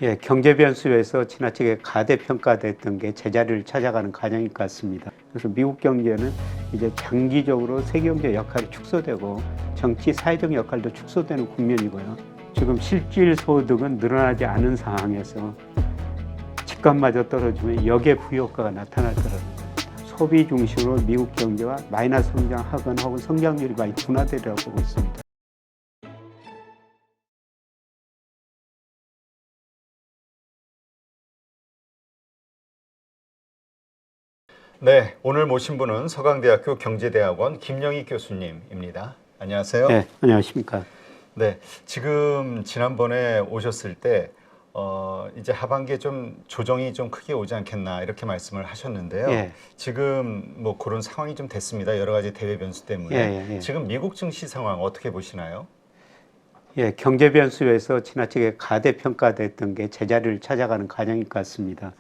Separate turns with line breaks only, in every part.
예, 경제 변수에서 지나치게 가대평가됐던 게 제자리를 찾아가는 과정인 것 같습니다. 그래서 미국 경제는 이제 장기적으로 세계 경제 역할이 축소되고 정치, 사회적 역할도 축소되는 국면이고요. 지금 실질 소득은 늘어나지 않은 상황에서 집값마저 떨어지면 역의 부효과가 나타날 거라는 겁니다. 소비 중심으로 미국 경제가 마이너스 성장하거나 혹은 성장률이 많이 둔화되리라고 보고 있습니다.
네, 오늘 모신 분은 서강대학교 경제대학원 김영희 교수님입니다. 안녕하세요.
네, 안녕하십니까.
네, 지금 지난번에 오셨을 때 이제 하반기에 좀 조정이 좀 크게 오지 않겠나 이렇게 말씀을 하셨는데요.
예.
지금 뭐 그런 상황이 좀 됐습니다. 여러 가지 대외 변수 때문에.
예.
지금 미국 증시 상황 어떻게 보시나요?
예, 경제 변수에서 지나치게 가대평가됐던 게 제자리를 찾아가는 과정인 것 같습니다.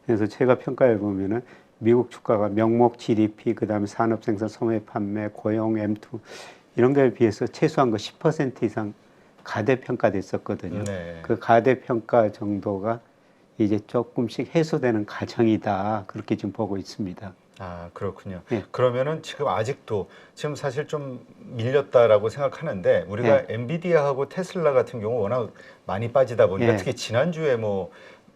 그래서 제가 평가해 보면은 미국 주가가 명목 GDP, 그다음에 산업생산, 소매 판매, 고용, M2 이런 거에 비해서 최소한 그 10% 이상 가대평가됐었거든요.
네.
그 가대평가 정도가 이제 조금씩 해소되는 과정이다. 그렇게 좀 보고 있습니다.
아, 그렇군요.
예.
그러면은 지금 아직도 지금 사실 좀 밀렸다라고 생각하는데 우리가 엔비디아하고 테슬라 같은 경우 워낙 많이 빠지다 보니까
예.
특히 지난주에 뭐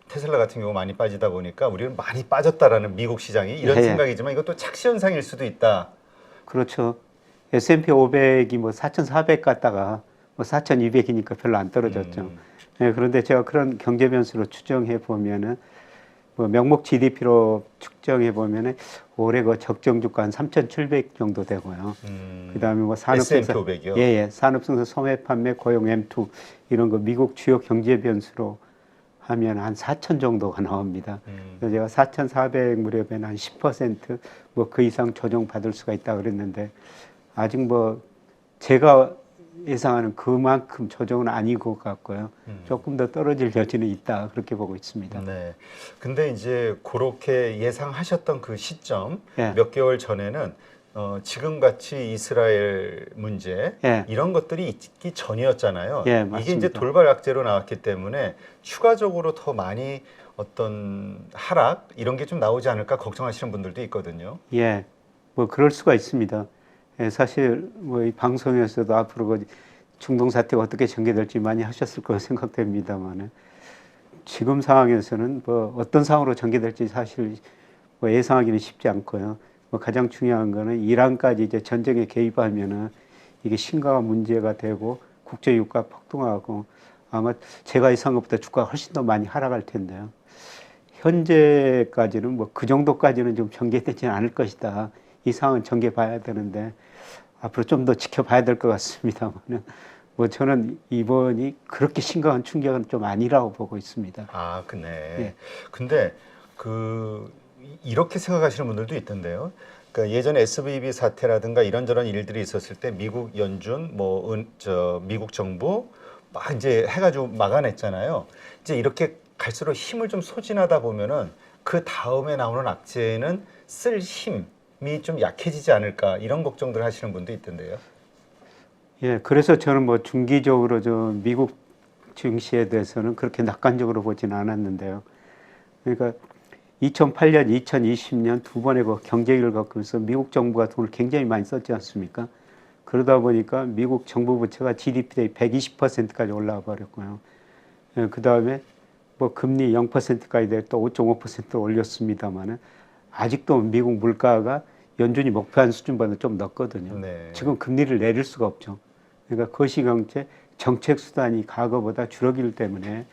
테슬라 같은 경우 많이 빠지다 보니까 우리는 많이 빠졌다라는 미국 시장이 이런
예.
생각이지만 이것도 착시 현상일 수도 있다.
그렇죠. S&P 500이 뭐 4,400 갔다가 뭐 4,200이니까 별로 안 떨어졌죠. 예, 그런데 제가 그런 경제 변수로 추정해 보면은 뭐 명목 GDP로 추정해 보면은 올해 그 적정 주가 한 3,700 정도 되고요. 그다음에 뭐 산업생산,
S&P 500이요?
예, 산업생산, 소매 판매, 고용 M2 이런 거 미국 주요 경제 변수로 하면 한 4천 정도가 나옵니다. 그래서 제가 4,400 무렵에는 한 10%뭐 그 이상 조정 받을 수가 있다 그랬는데 아직 뭐 제가 예상하는 그만큼 조정은 아닌 것 같고요. 조금 더 떨어질 여지는 있다 그렇게 보고 있습니다.
네. 근데 이제 그렇게 예상하셨던 그 시점
예.
몇 개월 전에는 지금 같이 이스라엘 문제
예.
이런 것들이 있기 전이었잖아요.
예,
이게 이제
맞습니다.
돌발 악재로 나왔기 때문에 추가적으로 더 많이 어떤 하락 이런 게 좀 나오지 않을까 걱정하시는 분들도 있거든요.
예, 뭐 그럴 수가 있습니다. 예, 사실 뭐 이 방송에서도 앞으로 그 중동 사태가 어떻게 전개될지 많이 하셨을 거로 생각됩니다만은 지금 상황에서는 뭐 어떤 상황으로 전개될지 사실 뭐 예상하기는 쉽지 않고요. 뭐 가장 중요한 거는 이란까지 이제 전쟁에 개입하면은 이게 심각한 문제가 되고 국제 유가 폭등하고 아마 제가 예상한 것보다 주가가 훨씬 더 많이 하락할 텐데요. 현재까지는 뭐 그 정도까지는 좀 전개되지는 않을 것이다. 이 상황은 전개봐야 되는데 앞으로 좀 더 지켜봐야 될 것 같습니다만은 뭐 저는 이번이 그렇게 심각한 충격은 좀 아니라고 보고 있습니다.
아, 그네.
예.
근데 이렇게 생각하시는 분들도 있던데요. 그러니까 예전에 SVB 사태라든가 이런저런 일들이 있었을 때 미국 연준, 미국 정부 막 이제 해가지고 막아냈잖아요. 이제 이렇게 갈수록 힘을 좀 소진하다 보면은 그 다음에 나오는 악재는 쓸 힘이 좀 약해지지 않을까 이런 걱정들 하시는 분도 있던데요.
예, 그래서 저는 뭐 중기적으로 좀 미국 증시에 대해서는 그렇게 낙관적으로 보지는 않았는데요. 그러니까 2008년, 2020년 두 번의 그 경제위기를 겪으면서 미국 정부가 돈을 굉장히 많이 썼지 않습니까? 그러다 보니까 미국 정부 부채가 GDP 대비 120%까지 올라와 버렸고요. 예, 그 다음에 뭐 금리 0%까지 또 5.5% 올렸습니다만은 아직도 미국 물가가 연준이 목표한 수준보다 좀 높거든요.
네.
지금 금리를 내릴 수가 없죠. 그러니까 거시경제 정책 수단이 과거보다 줄어들기 때문에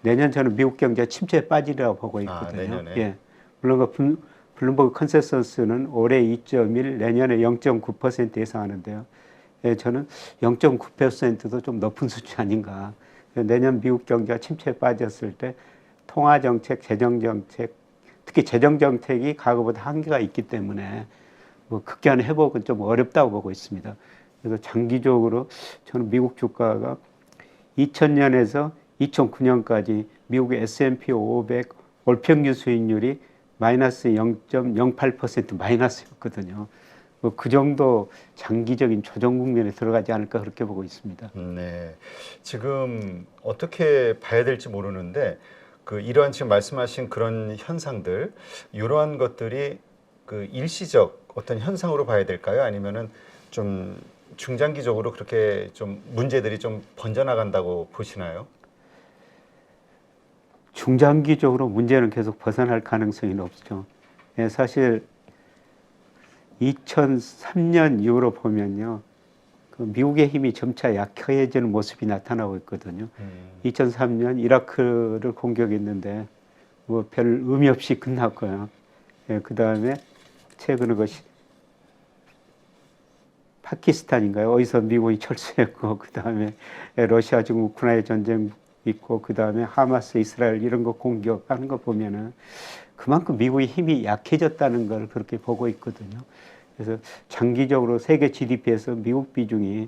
내년 저는 미국 경제가 침체에 빠지리라고 보고 있거든요.
내년에.
예. 물론 그 블룸버그 컨센서스는 올해 2.1, 내년에 0.9% 예상하는데요. 예, 저는 0.9%도 좀 높은 수준 아닌가. 내년 미국 경제가 침체에 빠졌을 때 통화 정책, 재정 정책, 특히 재정 정책이 과거보다 한계가 있기 때문에 뭐 극한 회복은 좀 어렵다고 보고 있습니다. 그래서 장기적으로 저는 미국 주가가 2000년에서 2009년까지 미국의 S&P 500 월평균 수익률이 마이너스 0.08% 마이너스였거든요. 뭐 그 정도 장기적인 조정 국면에 들어가지 않을까 그렇게 보고 있습니다.
네. 지금 어떻게 봐야 될지 모르는데 그 이러한 지금 말씀하신 그런 현상들, 이러한 것들이 그 일시적 어떤 현상으로 봐야 될까요? 아니면은 좀 중장기적으로 그렇게 좀 문제들이 좀 번져나간다고 보시나요?
중장기적으로 문제는 계속 벗어날 가능성이 높죠. 예, 사실 2003년 이후로 보면요, 그 미국의 힘이 점차 약해지는 모습이 나타나고 있거든요. 2003년 이라크를 공격했는데 뭐 별 의미 없이 끝났고요. 예, 그 다음에 최근에 파키스탄인가요? 어디서 미국이 철수했고, 그 다음에 러시아 지금 우크라이나 전쟁 있고, 그 다음에 하마스, 이스라엘 이런 거 공격하는 거 보면은 그만큼 미국의 힘이 약해졌다는 걸 그렇게 보고 있거든요. 그래서 장기적으로 세계 GDP에서 미국 비중이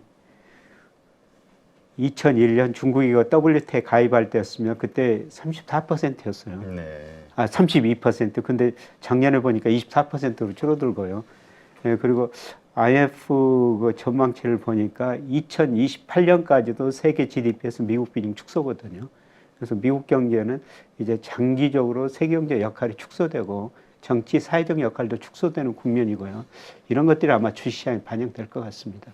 2001년 중국이 WTO에 가입할 때였으면 그때 34%였어요.
네.
아, 32%. 근데 작년에 보니까 24%로 줄어들고요. 예, 그리고 IMF 그 전망치를 보니까 2028년까지도 세계 GDP에서 미국 비중 축소거든요. 그래서 미국 경제는 이제 장기적으로 세계 경제 역할이 축소되고 정치 사회적 역할도 축소되는 국면이고요. 이런 것들이 아마 주식시장에 반영될 것 같습니다.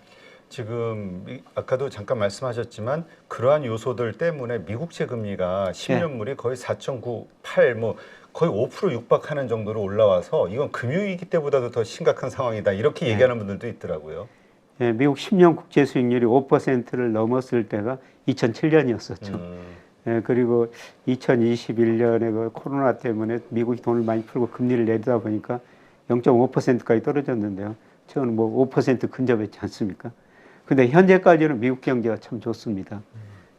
지금 아까도 잠깐 말씀하셨지만 그러한 요소들 때문에 미국채 금리가 10년물이 거의 4.98, 뭐 거의 5% 육박하는 정도로 올라와서 이건 금융위기 때보다도 더 심각한 상황이다. 이렇게 얘기하는 분들도 있더라고요.
예, 미국 10년 국채 수익률이 5%를 넘었을 때가 2007년이었었죠. 예, 그리고 2021년에 그 코로나 때문에 미국이 돈을 많이 풀고 금리를 내리다 보니까 0.5%까지 떨어졌는데요. 저는 뭐 5% 근접했지 않습니까? 근데 현재까지는 미국 경제가 참 좋습니다.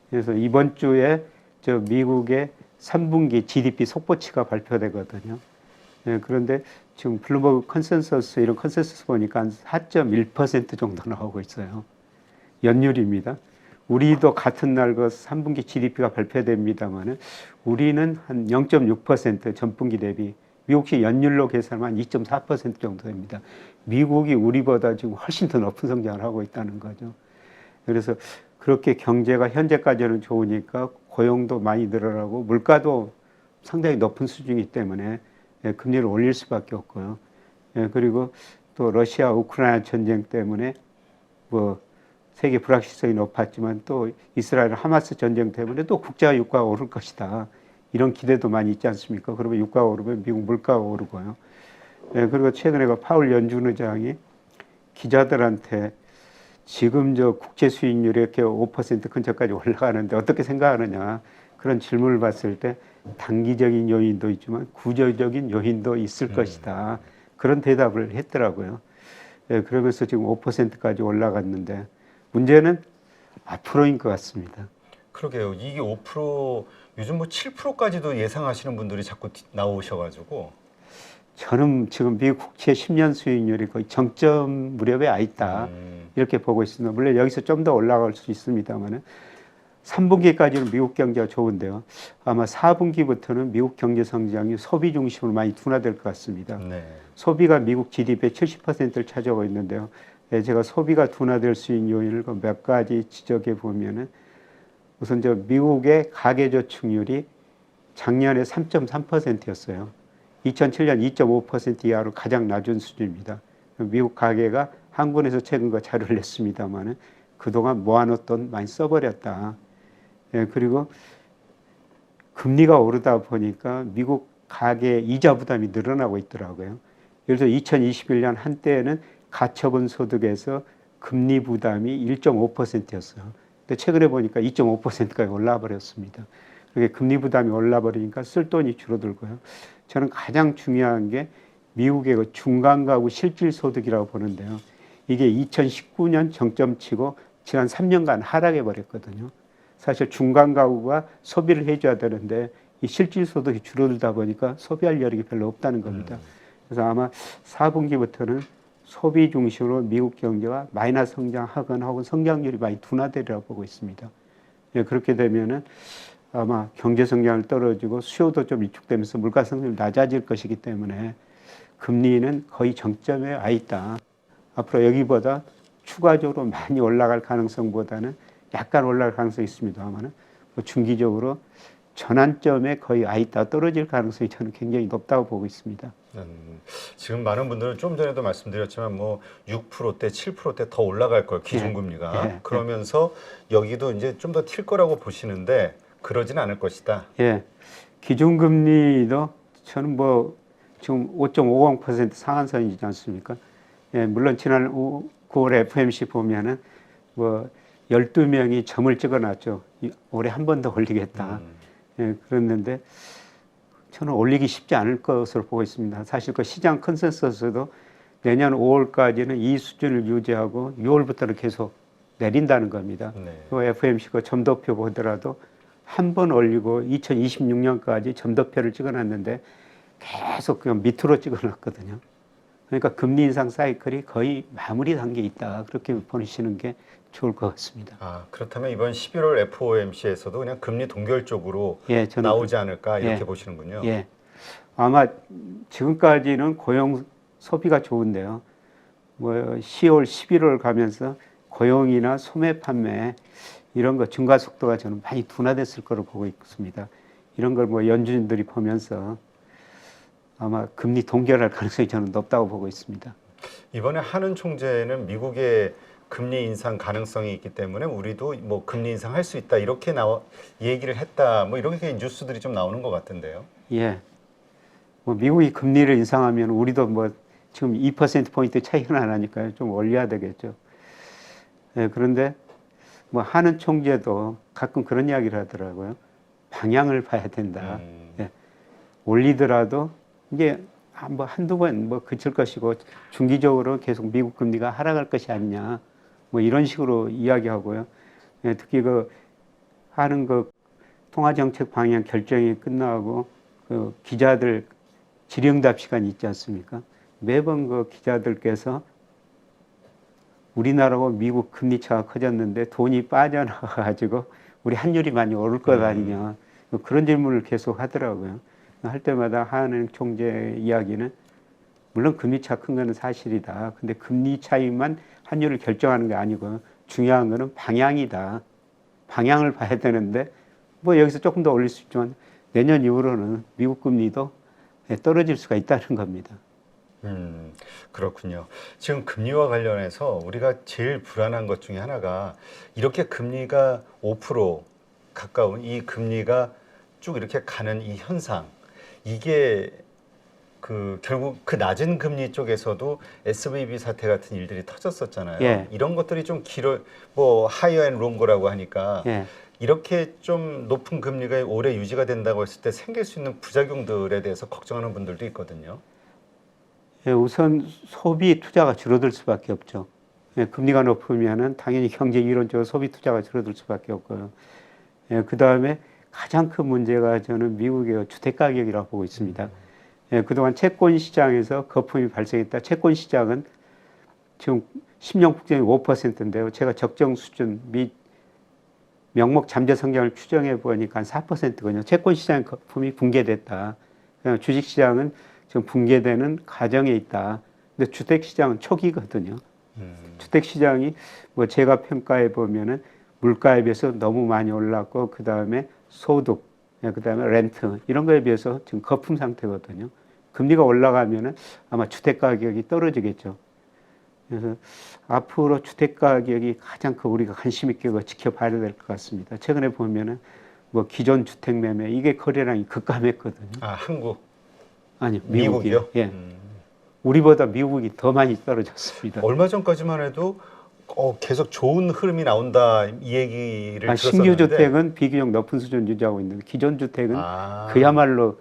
그래서 이번 주에 저 미국의 3분기 GDP 속보치가 발표되거든요. 예, 그런데 지금 블룸버그 컨센서스 이런 컨센서스 보니까 한 4.1% 정도 나오고 있어요. 연율입니다. 우리도 같은 날 그 3분기 GDP가 발표됩니다만은 우리는 한 0.6% 전분기 대비 미국시 연율로 계산하면 2.4% 정도 됩니다. 미국이 우리보다 지금 훨씬 더 높은 성장을 하고 있다는 거죠. 그래서 그렇게 경제가 현재까지는 좋으니까 고용도 많이 늘어나고 물가도 상당히 높은 수준이기 때문에 금리를 올릴 수밖에 없고요. 그리고 또 러시아 우크라이나 전쟁 때문에 뭐 세계 불확실성이 높았지만 또 이스라엘 하마스 전쟁 때문에 또 국제화 유가가 오를 것이다. 이런 기대도 많이 있지 않습니까? 그러면 유가가 오르면 미국 물가가 오르고요. 그리고 최근에 그 파월 연준 의장이 기자들한테 지금 저 국채 수익률이 이렇게 5% 근처까지 올라가는데 어떻게 생각하느냐 그런 질문을 봤을 때 단기적인 요인도 있지만 구조적인 요인도 있을 것이다. 그런 대답을 했더라고요. 그러면서 지금 5%까지 올라갔는데 문제는 앞으로인 것 같습니다.
그러게요. 이게 5% 요즘 뭐 7%까지도 예상하시는 분들이 자꾸 나오셔가지고
저는 지금 미국 국채 10년 수익률이 거의 정점 무렵에 와 있다. 이렇게 보고 있습니다. 물론 여기서 좀 더 올라갈 수 있습니다만은 3분기까지는 미국 경제가 좋은데요. 아마 4분기부터는 미국 경제 성장이 소비 중심으로 많이 둔화될 것 같습니다.
네.
소비가 미국 GDP의 70%를 차지하고 있는데요. 제가 소비가 둔화될 수 있는 요인을 몇 가지 지적해 보면은 우선 저 미국의 가계저축률이 작년에 3.3%였어요. 2007년 2.5% 이하로 가장 낮은 수준입니다. 미국 가계가 한국에서 최근 그 자료를 냈습니다만은 그동안 모아놓던 많이 써버렸다. 그리고 금리가 오르다 보니까 미국 가계 이자 부담이 늘어나고 있더라고요. 예를 들어 2021년 한때에는 가처분 소득에서 금리 부담이 1.5%였어요. 근데 최근에 보니까 2.5%까지 올라 버렸습니다. 그게 금리 부담이 올라 버리니까 쓸 돈이 줄어들고요. 저는 가장 중요한 게 미국의 그 중간 가구 실질 소득이라고 보는데요. 이게 2019년 정점치고 지난 3년간 하락해 버렸거든요. 사실 중간 가구가 소비를 해줘야 되는데 이 실질 소득이 줄어들다 보니까 소비할 여력이 별로 없다는 겁니다. 그래서 아마 4분기부터는 소비 중심으로 미국 경제가 마이너스 성장하거나 혹은 성장률이 많이 둔화되리라고 보고 있습니다. 그렇게 되면은 아마 경제 성장을 떨어지고 수요도 좀 위축되면서 물가 상승률이 낮아질 것이기 때문에 금리는 거의 정점에 와 있다. 앞으로 여기보다 추가적으로 많이 올라갈 가능성보다는 약간 올라갈 가능성이 있습니다만은 뭐 중기적으로 전환점에 거의 와 있다 떨어질 가능성이 저는 굉장히 높다고 보고 있습니다.
지금 많은 분들은 좀 전에도 말씀드렸지만 뭐 6%대, 7%대 더 올라갈 걸 기준금리가
예, 예.
그러면서 여기도 이제 좀 더 튈 거라고 보시는데 그러진 않을 것이다.
예, 기준금리도 저는 뭐 지금 5.50% 상한선이지 않습니까? 예, 물론 지난 9월 FMC 보면은 뭐 12명이 점을 찍어놨죠. 올해 한 번 더 올리겠다. 예, 그랬는데 저는 올리기 쉽지 않을 것으로 보고 있습니다. 사실 그 시장 컨센서스도 내년 5월까지는 이 수준을 유지하고 6월부터는 계속 내린다는 겁니다.
네.
그 FMC가 점도표 보더라도 한 번 올리고 2026년까지 점도표를 찍어놨는데 계속 그냥 밑으로 찍어놨거든요. 그러니까 금리 인상 사이클이 거의 마무리 단계에 있다. 그렇게 보시는 게 좋을 것 같습니다.
아, 그렇다면 이번 11월 FOMC에서도 그냥 금리 동결 쪽으로
예, 저는
나오지 않을까 이렇게
예,
보시는군요.
예. 아마 지금까지는 고용 소비가 좋은데요. 뭐 10월, 11월 가면서 고용이나 소매 판매 이런 거 증가 속도가 저는 많이 둔화됐을 거로 보고 있습니다. 이런 걸 뭐 연준들이 보면서 아마 금리 동결할 가능성이 저는 높다고 보고 있습니다.
이번에 하는 총재는 미국의 금리 인상 가능성이 있기 때문에 우리도 뭐 금리 인상할 수 있다 이렇게 얘기를 했다 뭐 이렇게 뉴스들이 좀 나오는 것 같은데요.
예. 뭐 미국이 금리를 인상하면 우리도 뭐 지금 2%포인트 차이가 나니까요. 좀 올려야 되겠죠. 예, 그런데 뭐 하는 총재도 가끔 그런 이야기를 하더라고요. 방향을 봐야 된다. 예. 올리더라도 이게 뭐 한두 번 뭐 그칠 것이고 중기적으로 계속 미국 금리가 하락할 것이 아니냐. 뭐 이런 식으로 이야기하고요. 예, 특히 그 하는 그 통화정책 방향 결정이 끝나고 그 기자들 질의응답 시간이 있지 않습니까? 매번 그 기자들께서 우리나라하고 미국 금리 차가 커졌는데 돈이 빠져나가가지고 우리 환율이 많이 오를 것 아니냐. 그런 질문을 계속 하더라고요. 할 때마다 하는 총재 이야기는 물론 금리 차 큰 거는 사실이다. 근데 금리 차이만 환율을 결정하는 게 아니고 중요한 거는 방향이다. 방향을 봐야 되는데 뭐 여기서 조금 더 올릴 수 있지만 내년 이후로는 미국 금리도 떨어질 수가 있다는 겁니다.
그렇군요. 지금 금리와 관련해서 우리가 제일 불안한 것 중에 하나가 이렇게 금리가 5% 가까운 이 금리가 쭉 이렇게 가는 이 현상 이게 그 결국 그 낮은 금리 쪽에서도 SVB 사태 같은 일들이 터졌었잖아요.
예.
이런 것들이 좀 뭐 하이어 앤 롱고라고 하니까
예.
이렇게 좀 높은 금리가 오래 유지가 된다고 했을 때 생길 수 있는 부작용들에 대해서 걱정하는 분들도 있거든요.
예, 우선 소비 투자가 줄어들 수밖에 없죠. 예, 금리가 높으면은 당연히 경제 이론적으로 소비 투자가 줄어들 수밖에 없고요. 예, 그 다음에 가장 큰 문제가 저는 미국의 주택 가격이라고 보고 있습니다. 예, 그동안 채권 시장에서 거품이 발생했다. 채권 시장은 지금 10년 국채는 5%인데요. 제가 적정 수준 및 명목 잠재 성장을 추정해 보니까 한 4%거든요. 채권 시장 거품이 붕괴됐다. 주식 시장은 지금 붕괴되는 과정에 있다. 근데 주택 시장은 초기거든요. 주택 시장이 뭐 제가 평가해 보면은 물가에 비해서 너무 많이 올랐고 그 다음에 소득, 그 다음에 렌트 이런 거에 비해서 지금 거품 상태거든요. 금리가 올라가면은 아마 주택 가격이 떨어지겠죠. 그래서 앞으로 주택 가격이 가장 우리가 관심 있게 지켜봐야 될 것 같습니다. 최근에 보면은 뭐 기존 주택 매매 이게 거래량이 급감했거든요.
아, 한국?
아니요,
미국이요?
예. 우리보다 미국이 더 많이 떨어졌습니다.
얼마 전까지만 해도 계속 좋은 흐름이 나온다 이 얘기를 들었었는데
신규 주택은 비교적 높은 수준 유지하고 있는데 기존 주택은 그야말로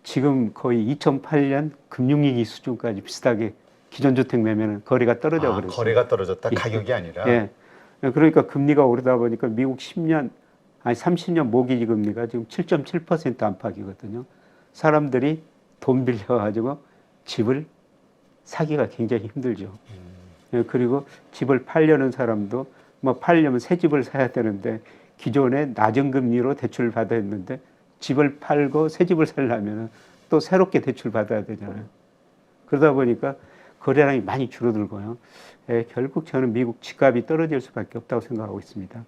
지금 거의 2008년 금융위기 수준까지 비슷하게 기존 주택 매매는 거래가 떨어져 버렸어요.
거래가 떨어졌다.
예.
가격이 아니라.
예. 그러니까 금리가 오르다 보니까 미국 30년 모기지 금리가 지금 7.7% 안팎이거든요. 사람들이 돈 빌려가지고 집을 사기가 굉장히 힘들죠. 예, 그리고 집을 팔려는 사람도 뭐 팔려면 새 집을 사야 되는데 기존에 낮은 금리로 대출을 받아야 했는데 집을 팔고 새 집을 살려면 또 새롭게 대출 받아야 되잖아요. 그러다 보니까 거래량이 많이 줄어들고요. 결국 저는 미국 집값이 떨어질 수밖에 없다고 생각하고 있습니다.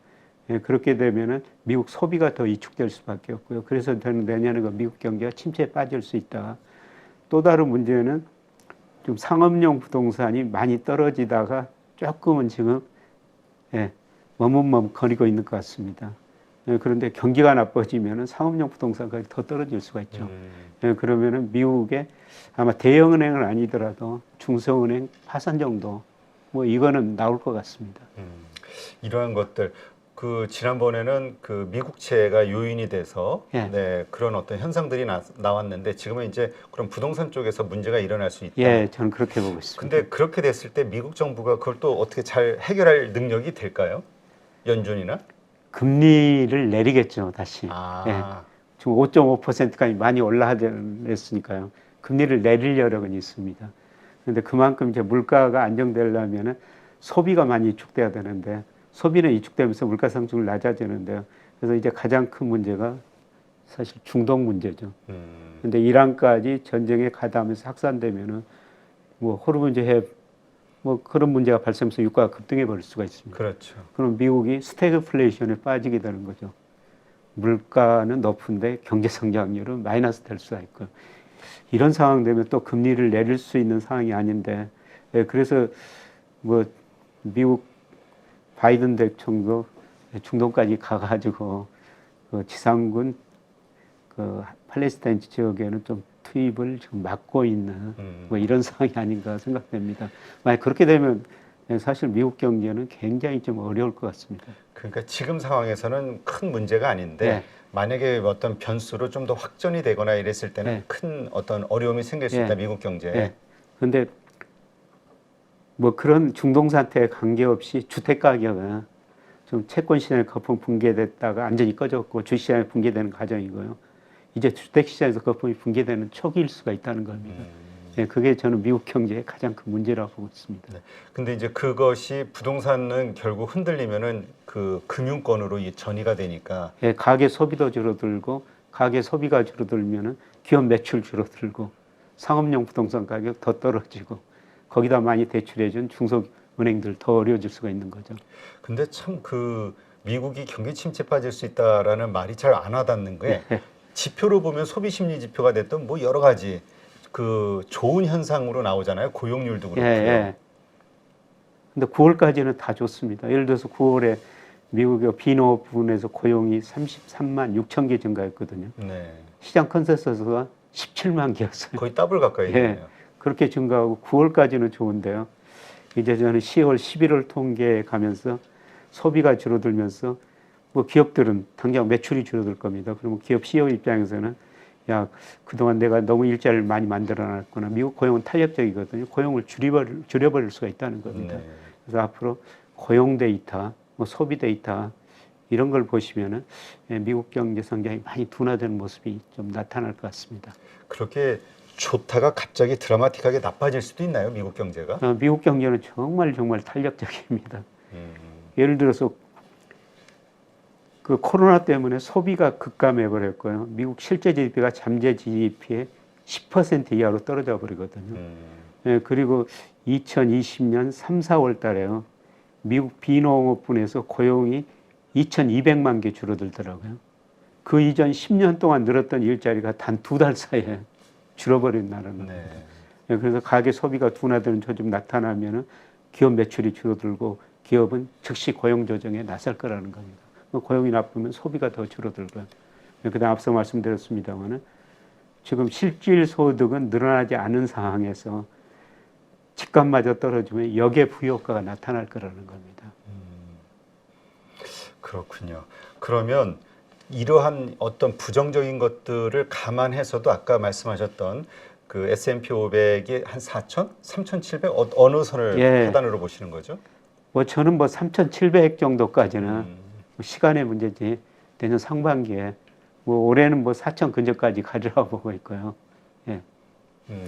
그렇게 되면은 미국 소비가 더 위축될 수밖에 없고요. 그래서 저는 내년에 그 미국 경기가 침체에 빠질 수 있다. 또 다른 문제는 좀 상업용 부동산이 많이 떨어지다가 조금은 지금 머뭇머뭇거리고 있는 것 같습니다. 그런데 경기가 나빠지면은 상업용 부동산까지 더 떨어질 수가 있죠. 그러면은 미국의 아마 대형은행은 아니더라도 중소은행 파산 정도 뭐 이거는 나올 것 같습니다.
이러한 것들 그 지난번에는 그 미국채가 요인이 돼서 네, 그런 어떤 현상들이 나왔는데 지금은 이제 그런 부동산 쪽에서 문제가 일어날 수 있다.
예, 저는 그렇게 보고 있습니다.
근데 그렇게 됐을 때 미국 정부가 그걸 또 어떻게 잘 해결할 능력이 될까요? 연준이나?
금리를 내리겠죠, 다시.
아,
지금 5.5%까지 많이 올라왔으니까요. 금리를 내릴 여력은 있습니다. 그런데 그만큼 이제 물가가 안정되려면은 소비가 많이 위축돼야 되는데 소비는 위축되면서 물가 상승률 낮아지는데요. 그래서 이제 가장 큰 문제가 사실 중동 문제죠. 근데 이란까지 전쟁에 가담해서 확산되면은 뭐 호르무즈 해협 뭐 그런 문제가 발생해서 유가가 급등해 버릴 수가 있습니다.
그렇죠.
그럼 미국이 스태그플레이션에 빠지게 되는 거죠. 물가는 높은데 경제 성장률은 마이너스 될 수가 있고 이런 상황 되면 또 금리를 내릴 수 있는 상황이 아닌데 그래서 뭐 미국 바이든 대통령도 중동까지 가가지고 그 지상군 그 팔레스타인 지역에는 좀 투입을 지금 막고 있는 뭐 이런 상황이 아닌가 생각됩니다. 만약 그렇게 되면 사실 미국 경제는 굉장히 좀 어려울 것 같습니다.
그러니까 지금 상황에서는 큰 문제가 아닌데 만약에 어떤 변수로 좀 더 확전이 되거나 이랬을 때는 큰 어떤 어려움이 생길 수 있다, 미국 경제에.
그런데 뭐 그런 중동 사태에 관계없이 주택 가격은 좀 채권 시장에 거품 붕괴됐다가 완전히 꺼졌고 주시장에 붕괴되는 과정이고요. 이제 주택 시장에서 거품이 붕괴되는 초기일 수가 있다는 겁니다. 그게 저는 미국 경제의 가장 큰 문제라고 보고 있습니다.
네. 근데 이제 그것이 부동산은 결국 흔들리면은 그 금융권으로 전이가 되니까.
가계 소비도 줄어들고 가계 소비가 줄어들면은 기업 매출 줄어들고 상업용 부동산 가격 더 떨어지고 거기다 많이 대출해준 중소은행들 더 어려워질 수가 있는 거죠.
근데 참 그 미국이 경기 침체 빠질 수 있다라는 말이 잘 안 와닿는 게 지표로 보면 소비 심리 지표가 됐든 뭐 여러 가지 그 좋은 현상으로 나오잖아요. 고용률도 그렇고요.
근데 9월까지는 다 좋습니다. 예를 들어서 9월에 미국의 비농업 부분에서 고용이 33만 6천 개 증가했거든요.
네.
시장 컨센서스가 17만 개였어요.
거의 더블 가까이 되네요.
그렇게 증가하고 9월까지는 좋은데요. 이제 저는 10월, 11월 통계에 가면서 소비가 줄어들면서 뭐 기업들은 당장 매출이 줄어들 겁니다. 그러면 기업 CEO 입장에서는 야, 그동안 내가 너무 일자리를 많이 만들어놨구나. 미국 고용은 탄력적이거든요. 고용을 줄여버릴 수가 있다는 겁니다. 그래서 앞으로 고용 데이터, 뭐 소비 데이터 이런 걸 보시면은 미국 경제 성장이 많이 둔화되는 모습이 좀 나타날 것 같습니다.
그렇게 좋다가 갑자기 드라마틱하게 나빠질 수도 있나요, 미국 경제가?
미국 경제는 정말 탄력적입니다. 예를 들어서 그 코로나 때문에 소비가 급감해 버렸고요. 미국 실제 GDP가 잠재 GDP의 10% 이하로 떨어져 버리거든요. 그리고 2020년 3, 4월 달에요. 미국 비농업분에서 고용이 2,200만 개 줄어들더라고요. 그 이전 10년 동안 늘었던 일자리가 단 2달 사이에 줄어버린 나라는 겁니다. 그래서 가계 소비가 둔화되는 조짐 나타나면은 기업 매출이 줄어들고 기업은 즉시 고용 조정에 나설 거라는 겁니다. 고용이 나쁘면 소비가 더 줄어들고요. 그다음 앞서 말씀드렸습니다만은 지금 실질 소득은 늘어나지 않은 상황에서 집값마저 떨어지면 역의 부효과가 나타날 거라는 겁니다.
그렇군요. 그러면 이러한 어떤 부정적인 것들을 감안해서도 아까 말씀하셨던 그 S&P 500이 한 4천, 3,700 어느 선을 하단으로 보시는 거죠?
뭐 저는 뭐 3,700 정도까지는 시간의 문제지 내년 상반기에 뭐 올해는 뭐 4천 근처까지 가리라고 보고 있고요.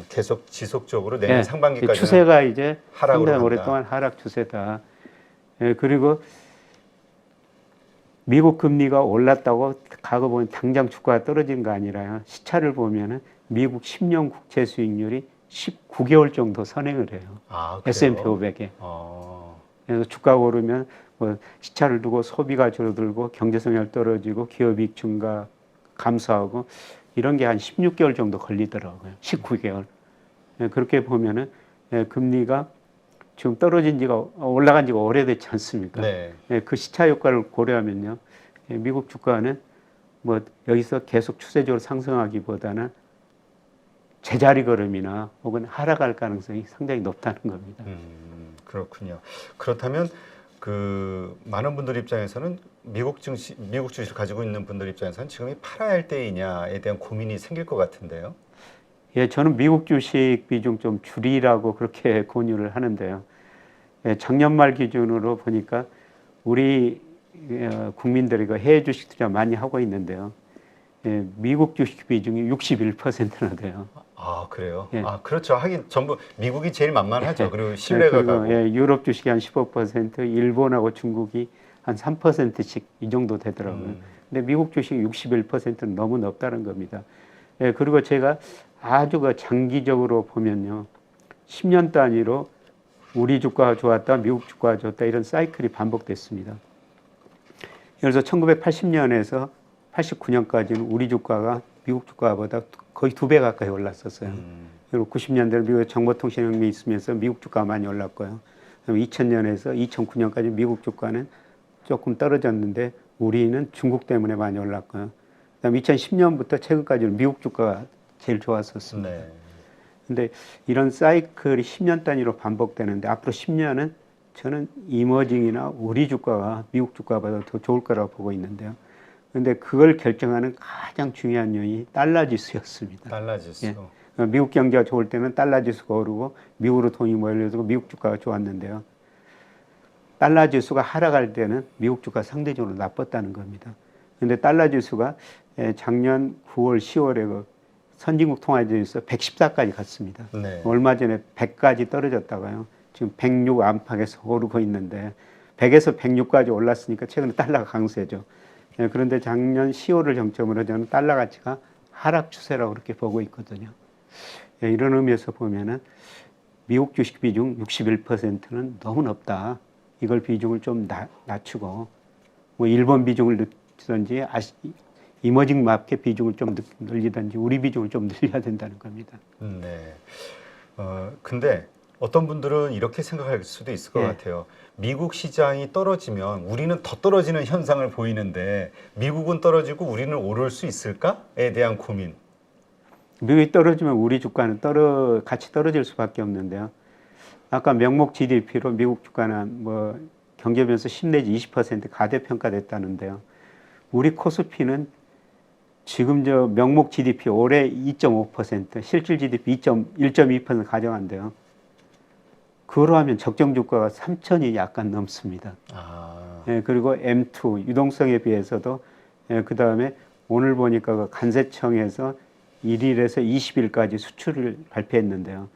계속 지속적으로 내년 상반기까지
추세가 이제
하락으로
상당히 오랫동안 하락 추세다. 그리고 미국 금리가 올랐다고 과거 보면 당장 주가가 떨어진 거 아니라요. 시차를 보면은 미국 10년 국채 수익률이 19개월 정도 선행을 해요.
아,
S&P
그래요?
500에.
어,
그래서 주가가 오르면 뭐 시차를 두고 소비가 줄어들고 경제 성장 떨어지고 기업이익 증가 감소하고 이런 게 한 16개월 정도 걸리더라고요. 19개월. 그렇게 보면은 금리가 지금 떨어진 지가 올라간 지가 오래됐지 않습니까?
네.
그 시차 효과를 고려하면요. 미국 주가는 뭐 여기서 계속 추세적으로 상승하기보다는 제자리 걸음이나 혹은 하락할 가능성이 상당히 높다는 겁니다.
그렇군요. 그렇다면 그 많은 분들 입장에서는 미국 주식을 가지고 있는 분들 입장에서는 지금이 팔아야 할 때이냐에 대한 고민이 생길 것 같은데요.
예, 저는 미국 주식 비중 좀 줄이라고 그렇게 권유를 하는데요. 예, 작년 말 기준으로 보니까 우리 국민들이 그 해외 주식 투자 많이 하고 있는데요. 예, 미국 주식 비중이 61%나 돼요.
아, 그래요?
예.
아, 그렇죠. 하긴 전부 미국이 제일 만만하죠. 그리고
예,
신뢰가
그리고
가고.
유럽 주식이 한 15%, 일본하고 중국이 한 3%씩 이 정도 되더라고요. 근데 미국 주식이 61%는 너무 높다는 겁니다. 예, 그리고 제가 아주 그 장기적으로 보면요. 10년 단위로 우리 주가가 좋았다, 미국 주가가 좋았다 이런 사이클이 반복됐습니다. 예를 들어서 1980년에서 89년까지는 우리 주가가 미국 주가보다 거의 2배 가까이 올랐었어요. 그리고 90년대는 미국 정보통신혁명이 있으면서 미국 주가가 많이 올랐고요. 2000년에서 2009년까지 미국 주가는 조금 떨어졌는데 우리는 중국 때문에 많이 올랐고요. 그다음에 2010년부터 최근까지는 미국 주가가 제일 좋았었습니다.
네.
근데 이런 사이클이 10년 단위로 반복되는데 앞으로 10년은 저는 이머징이나 우리 주가가 미국 주가보다 더 좋을 거라고 보고 있는데요. 근데 그걸 결정하는 가장 중요한 요인이 달러 지수였습니다.
달러 지수.
예. 미국 경제가 좋을 때는 달러 지수가 오르고 미국으로 돈이 몰려들고 미국 주가가 좋았는데요. 달러 지수가 하락할 때는 미국 주가가 상대적으로 나빴다는 겁니다. 근데 달러 지수가 작년 9월, 10월에 그 선진국 통화지수 114까지 갔습니다.
네.
얼마 전에 100까지 떨어졌다가요. 지금 106 안팎에서 오르고 있는데 100에서 106까지 올랐으니까 최근에 달러가 강세죠. 그런데 작년 10월을 정점으로 저는 달러 가치가 하락 추세라고 그렇게 보고 있거든요. 이런 의미에서 보면은 미국 주식 비중 61%는 너무 높다. 이걸 비중을 좀 낮추고 뭐 일본 비중을 늦든지 이머징 마켓 비중을 좀 늘리든지 우리 비중을 좀 늘려야 된다는 겁니다.
네. 근데 어떤 분들은 이렇게 생각할 수도 있을 것 같아요. 미국 시장이 떨어지면 우리는 더 떨어지는 현상을 보이는데 미국은 떨어지고 우리는 오를 수 있을까에 대한 고민.
미국이 떨어지면 우리 주가는 같이 떨어질 수밖에 없는데요. 아까 명목 GDP로 미국 주가는 뭐 경제 변수 10 내지 20% 가대평가됐다는데요. 우리 코스피는 지금 저 명목 GDP 올해 2.5%, 실질 GDP 1.2% 가정한대요. 그거로 하면 적정 주가가 3천이 약간 넘습니다.
아,
예, 그리고 M2 유동성에 비해서도 그 다음에 오늘 보니까 그 간세청에서 1일에서 20일까지 수출을 발표했는데요.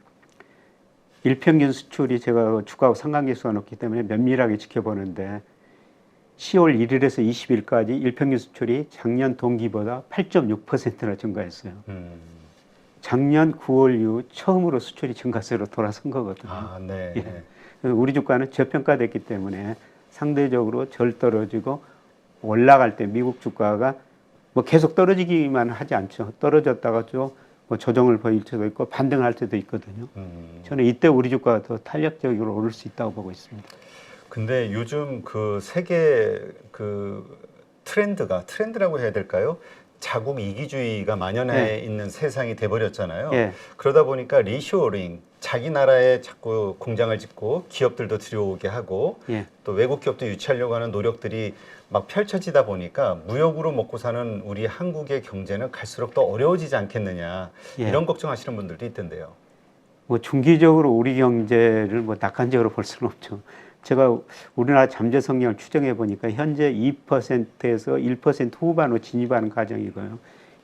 일평균 수출이 제가 주가하고 상관계수가 높기 때문에 면밀하게 지켜보는데 10월 1일에서 20일까지 일평균 수출이 작년 동기보다 8.6%나 증가했어요. 작년 9월 이후 처음으로 수출이 증가세로 돌아선 거거든요.
아, 네.
예. 그래서 우리 주가는 저평가됐기 때문에 상대적으로 절 떨어지고 올라갈 때 미국 주가가 뭐 계속 떨어지기만 하지 않죠. 떨어졌다가 좀 뭐 조정을 보일 수도 있고 반등할 때도 있거든요. 저는 이때 우리 주가가 더 탄력적으로 오를 수 있다고 보고 있습니다.
근데 요즘 그 세계 그 트렌드라고 해야 될까요? 자국 이기주의가 만연해 있는 세상이 돼버렸잖아요.
예.
그러다 보니까 리쇼어링, 자기 나라에 자꾸 공장을 짓고 기업들도 들여오게 하고
예.
또 외국 기업도 유치하려고 하는 노력들이 막 펼쳐지다 보니까 무역으로 먹고 사는 우리 한국의 경제는 갈수록 더 어려워지지 않겠느냐
예.
이런 걱정하시는 분들도 있던데요.
뭐 중기적으로 우리 경제를 뭐 낙관적으로 볼 수는 없죠. 제가 우리나라 잠재 성장을 추정해 보니까 현재 2%에서 1% 후반으로 진입하는 과정이고요.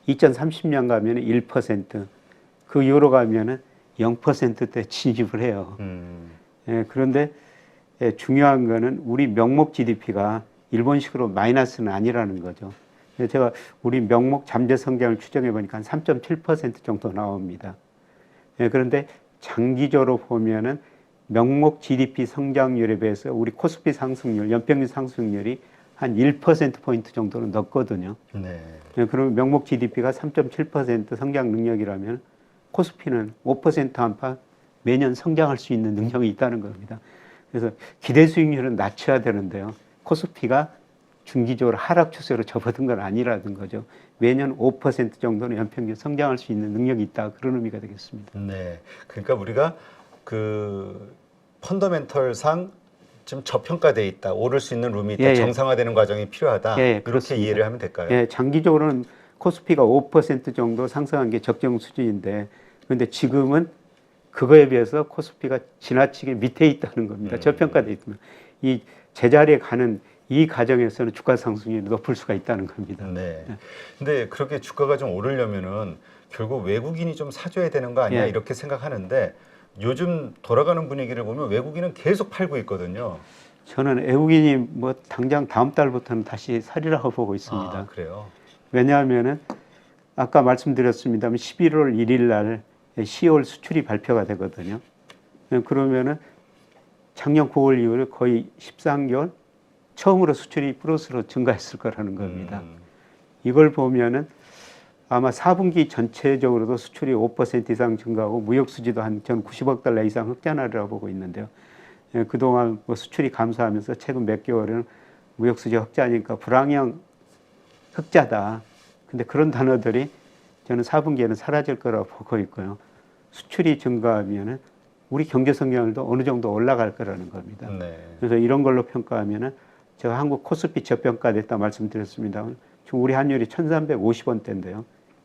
2030년 가면 1%, 그 이후로 가면은 0%대 진입을 해요. 예, 그런데 중요한 거는 우리 명목 GDP가 일본식으로 마이너스는 아니라는 거죠. 제가 우리 명목 잠재 성장을 추정해 보니까 한 3.7% 정도 나옵니다. 예, 그런데 장기적으로 보면은 명목 GDP 성장률에 비해서 우리 코스피 상승률, 연평균 상승률이 한 1%포인트 정도는 높거든요.
네.
예, 그러면 명목 GDP가 3.7% 성장 능력이라면 코스피는 5% 안팎 매년 성장할 수 있는 능력이 있다는 겁니다. 그래서 기대 수익률은 낮춰야 되는데요. 코스피가 중기적으로 하락 추세로 접어든 건 아니라는 거죠. 매년 5% 정도는 연평균 성장할 수 있는 능력이 있다. 그런 의미가 되겠습니다.
네. 그러니까 우리가 그 펀더멘털상 좀 저평가돼 있다. 오를 수 있는 룸이 있다.
예, 예.
정상화되는 과정이 필요하다.
예,
이렇게
그렇습니다.
이해를 하면 될까요?
예, 장기적으로는 코스피가 5% 정도 상승한 게 적정 수준인데, 그런데 지금은 그거에 비해서 코스피가 지나치게 밑에 있다는 겁니다. 저평가돼 있으면. 이 제자리에 가는 이 과정에서는 주가 상승률이 높을 수가 있다는 겁니다.
네. 근데 그렇게 주가가 좀 오르려면은 결국 외국인이 좀 사줘야 되는 거 아니야?
예.
이렇게 생각하는데 요즘 돌아가는 분위기를 보면 외국인은 계속 팔고 있거든요.
저는 외국인이 뭐 당장 다음 달부터는 다시 사리라고 보고 있습니다.
아, 그래요?
왜냐하면은 아까 말씀드렸습니다만 11월 1일 날 10월 수출이 발표가 되거든요. 그러면은 작년 9월 이후로 거의 13개월 처음으로 수출이 플러스로 증가했을 거라는 겁니다. 이걸 보면은 아마 4분기 전체적으로도 수출이 5% 이상 증가하고 무역 수지도 한 전 90억 달러 이상 흑자나리라고 보고 있는데요. 예, 그동안 뭐 수출이 감소하면서 최근 몇 개월은 무역 수지 흑자니까 불황형 흑자다. 근데 그런 단어들이 저는 4분기에는 사라질 거라고 보고 있고요. 수출이 증가하면은 우리 경제 성장률도 어느 정도 올라갈 거라는 겁니다.
네.
그래서 이런 걸로 평가하면은 제가 한국 코스피 저평가됐다 말씀드렸습니다. 지금 우리 환율이 1,350원대인데요.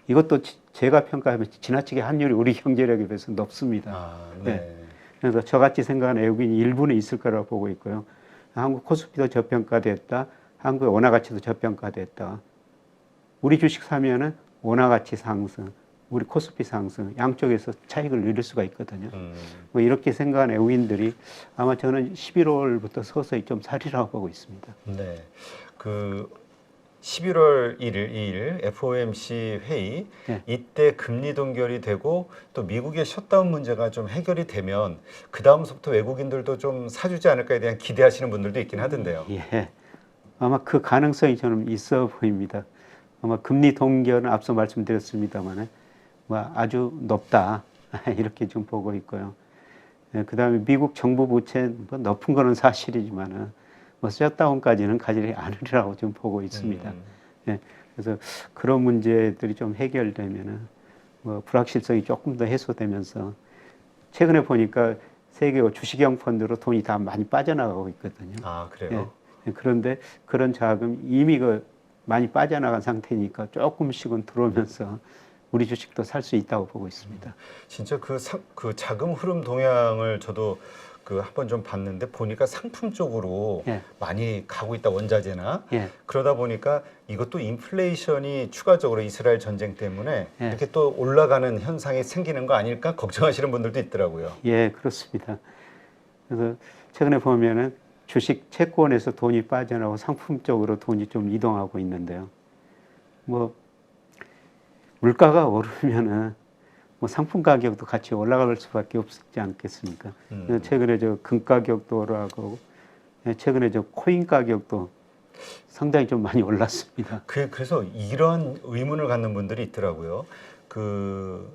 이것도 제가 평가하면 지나치게 환율이 우리 경제력에 비해서 높습니다.
아, 네.
네. 그래서 저같이 생각하는 외국인이 일부는 있을 거라고 보고 있고요. 한국 코스피도 저평가됐다. 한국의 원화 가치도 저평가됐다. 우리 주식 사면은 원화 가치 상승, 우리 코스피 상승 양쪽에서 차익을 누릴 수가 있거든요. 뭐 이렇게 생각하는 외국인들이 아마 저는 11월부터 서서히 좀 사리라고 보고 있습니다.
네. 그 11월 1일, 2일 FOMC 회의
네.
이때 금리 동결이 되고 또 미국의 셧다운 문제가 좀 해결이 되면 그 다음부터 외국인들도 좀 사주지 않을까에 대한 기대하시는 분들도 있긴 하던데요.
예, 아마 그 가능성이 저는 있어 보입니다. 아마 금리 동결은 앞서 말씀드렸습니다만 뭐 아주 높다 이렇게 좀 보고 있고요. 예, 그다음에 미국 정부 부채 뭐 높은 거는 사실이지만은 뭐 셧다운까지는 가지 않으리라고 좀 보고 있습니다. 예, 그래서 그런 문제들이 좀 해결되면은 뭐 불확실성이 조금 더 해소되면서 최근에 보니까 세계 주식형 펀드로 돈이 다 많이 빠져나가고 있거든요.
아, 그래요?
예, 그런데 그런 자금 이미 많이 빠져나간 상태니까 조금씩은 들어오면서 우리 주식도 살 수 있다고 보고 있습니다.
진짜 그 자금 흐름 동향을 저도 그 한번 좀 봤는데 보니까 상품 쪽으로
예.
많이 가고 있다, 원자재나.
예.
그러다 보니까 이것도 인플레이션이 추가적으로 이스라엘 전쟁 때문에
예.
이렇게 또 올라가는 현상이 생기는 거 아닐까 걱정하시는 분들도 있더라고요.
예, 그렇습니다. 그래서 최근에 보면은 주식 채권에서 돈이 빠져나오고 상품 쪽으로 돈이 좀 이동하고 있는데요. 뭐 물가가 오르면은 뭐 상품 가격도 같이 올라갈 수밖에 없지 않겠습니까? 최근에 금 가격도 오르고 최근에 코인 가격도 상당히 좀 많이 올랐습니다.
그래서 이런 의문을 갖는 분들이 있더라고요. 그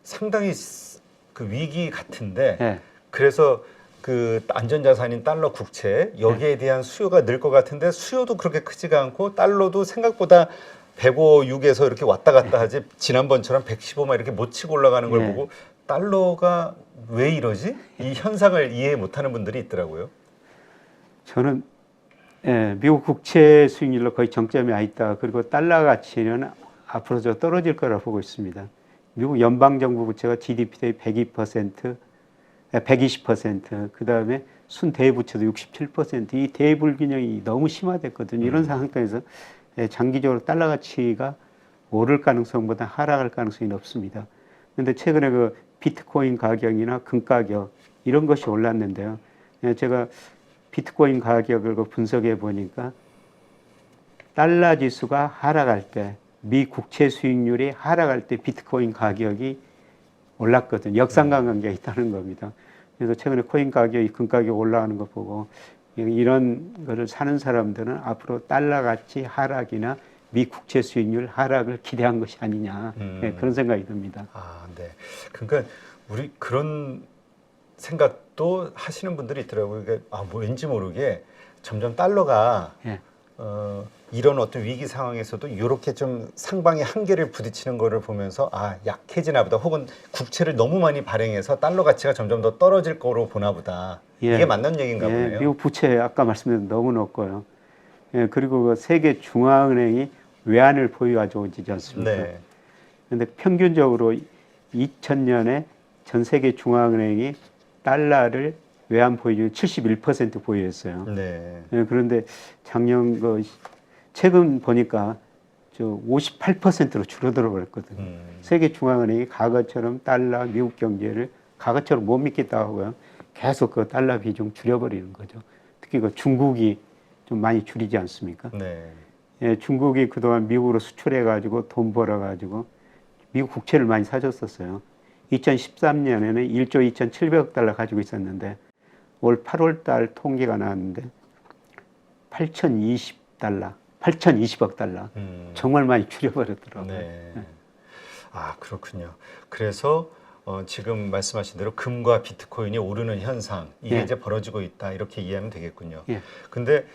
상당히 그 위기 같은데
예.
그래서 그 안전자산인 달러 국채 여기에 대한 수요가 늘 것 같은데 수요도 그렇게 크지가 않고 달러도 생각보다 105, 6에서 이렇게 왔다 갔다 하지 지난번처럼 115만 이렇게 못 치고 올라가는 걸
예.
보고 달러가 왜 이러지? 이 현상을 이해 못하는 분들이 있더라고요.
저는 미국 국채 수익률로 거의 정점에 와 있다. 그리고 달러 가치는 앞으로 떨어질 거라 보고 있습니다. 미국 연방정부 부채가 GDP 대비 102%, 120%, 그 다음에 순대부채도 67%. 이 대불균형이 너무 심화됐거든요. 이런 상황에서 장기적으로 달러 가치가 오를 가능성보다 하락할 가능성이 높습니다. 그런데 최근에 그 비트코인 가격이나 금 가격 이런 것이 올랐는데요. 제가 비트코인 가격을 분석해 보니까 달러 지수가 하락할 때, 미 국채 수익률이 하락할 때 비트코인 가격이 올랐거든요. 역상관계가 있다는 겁니다. 그래서 최근에 코인 가격이 금 가격이 올라가는 거 보고 이런 거를 사는 사람들은 앞으로 달러 가치 하락이나 미 국채 수익률 하락을 기대한 것이 아니냐 네, 그런 생각이 듭니다.
아, 네. 그러니까 우리 그런 생각도 하시는 분들이 있더라고요. 그러니까 뭐 왠지 모르게 점점 달러가
예.
이런 어떤 위기 상황에서도 이렇게 좀 상방의 한계를 부딪히는 거를 보면서 약해지나 보다, 혹은 국채를 너무 많이 발행해서 달러 가치가 점점 더 떨어질 거로 보나 보다.
예.
이게 맞는 얘기인가
예,
보네요.
미국 부채 아까 말씀드린 너무 높고요. 예, 그리고 그 세계 중앙은행이 외환을 보유하고 있지 않습니까?
네.
그런데 평균적으로 2000년에 전 세계 중앙은행이 달러를 외환 보유율 71% 보유했어요.
네.
예, 그런데 작년 최근 보니까 58%로 줄어들어 버렸거든요. 세계 중앙은행이 과거처럼 달러, 미국 경제를 과거처럼 못 믿겠다고 하고요. 계속 그 달러 비중 줄여버리는 거죠. 특히 그 중국이 좀 많이 줄이지 않습니까?
네.
예, 중국이 그동안 미국으로 수출해가지고 돈 벌어가지고 미국 국채를 많이 사줬었어요. 2013년에는 1조 2,700억 달러 가지고 있었는데 올 8월 달 통계가 나왔는데 8,020억 달러. 정말 많이 줄여버렸더라고요.
네. 아, 그렇군요. 그래서 지금 말씀하신 대로 금과 비트코인이 오르는 현상, 이게
예.
이제 벌어지고 있다, 이렇게 이해하면 되겠군요.
예.
근데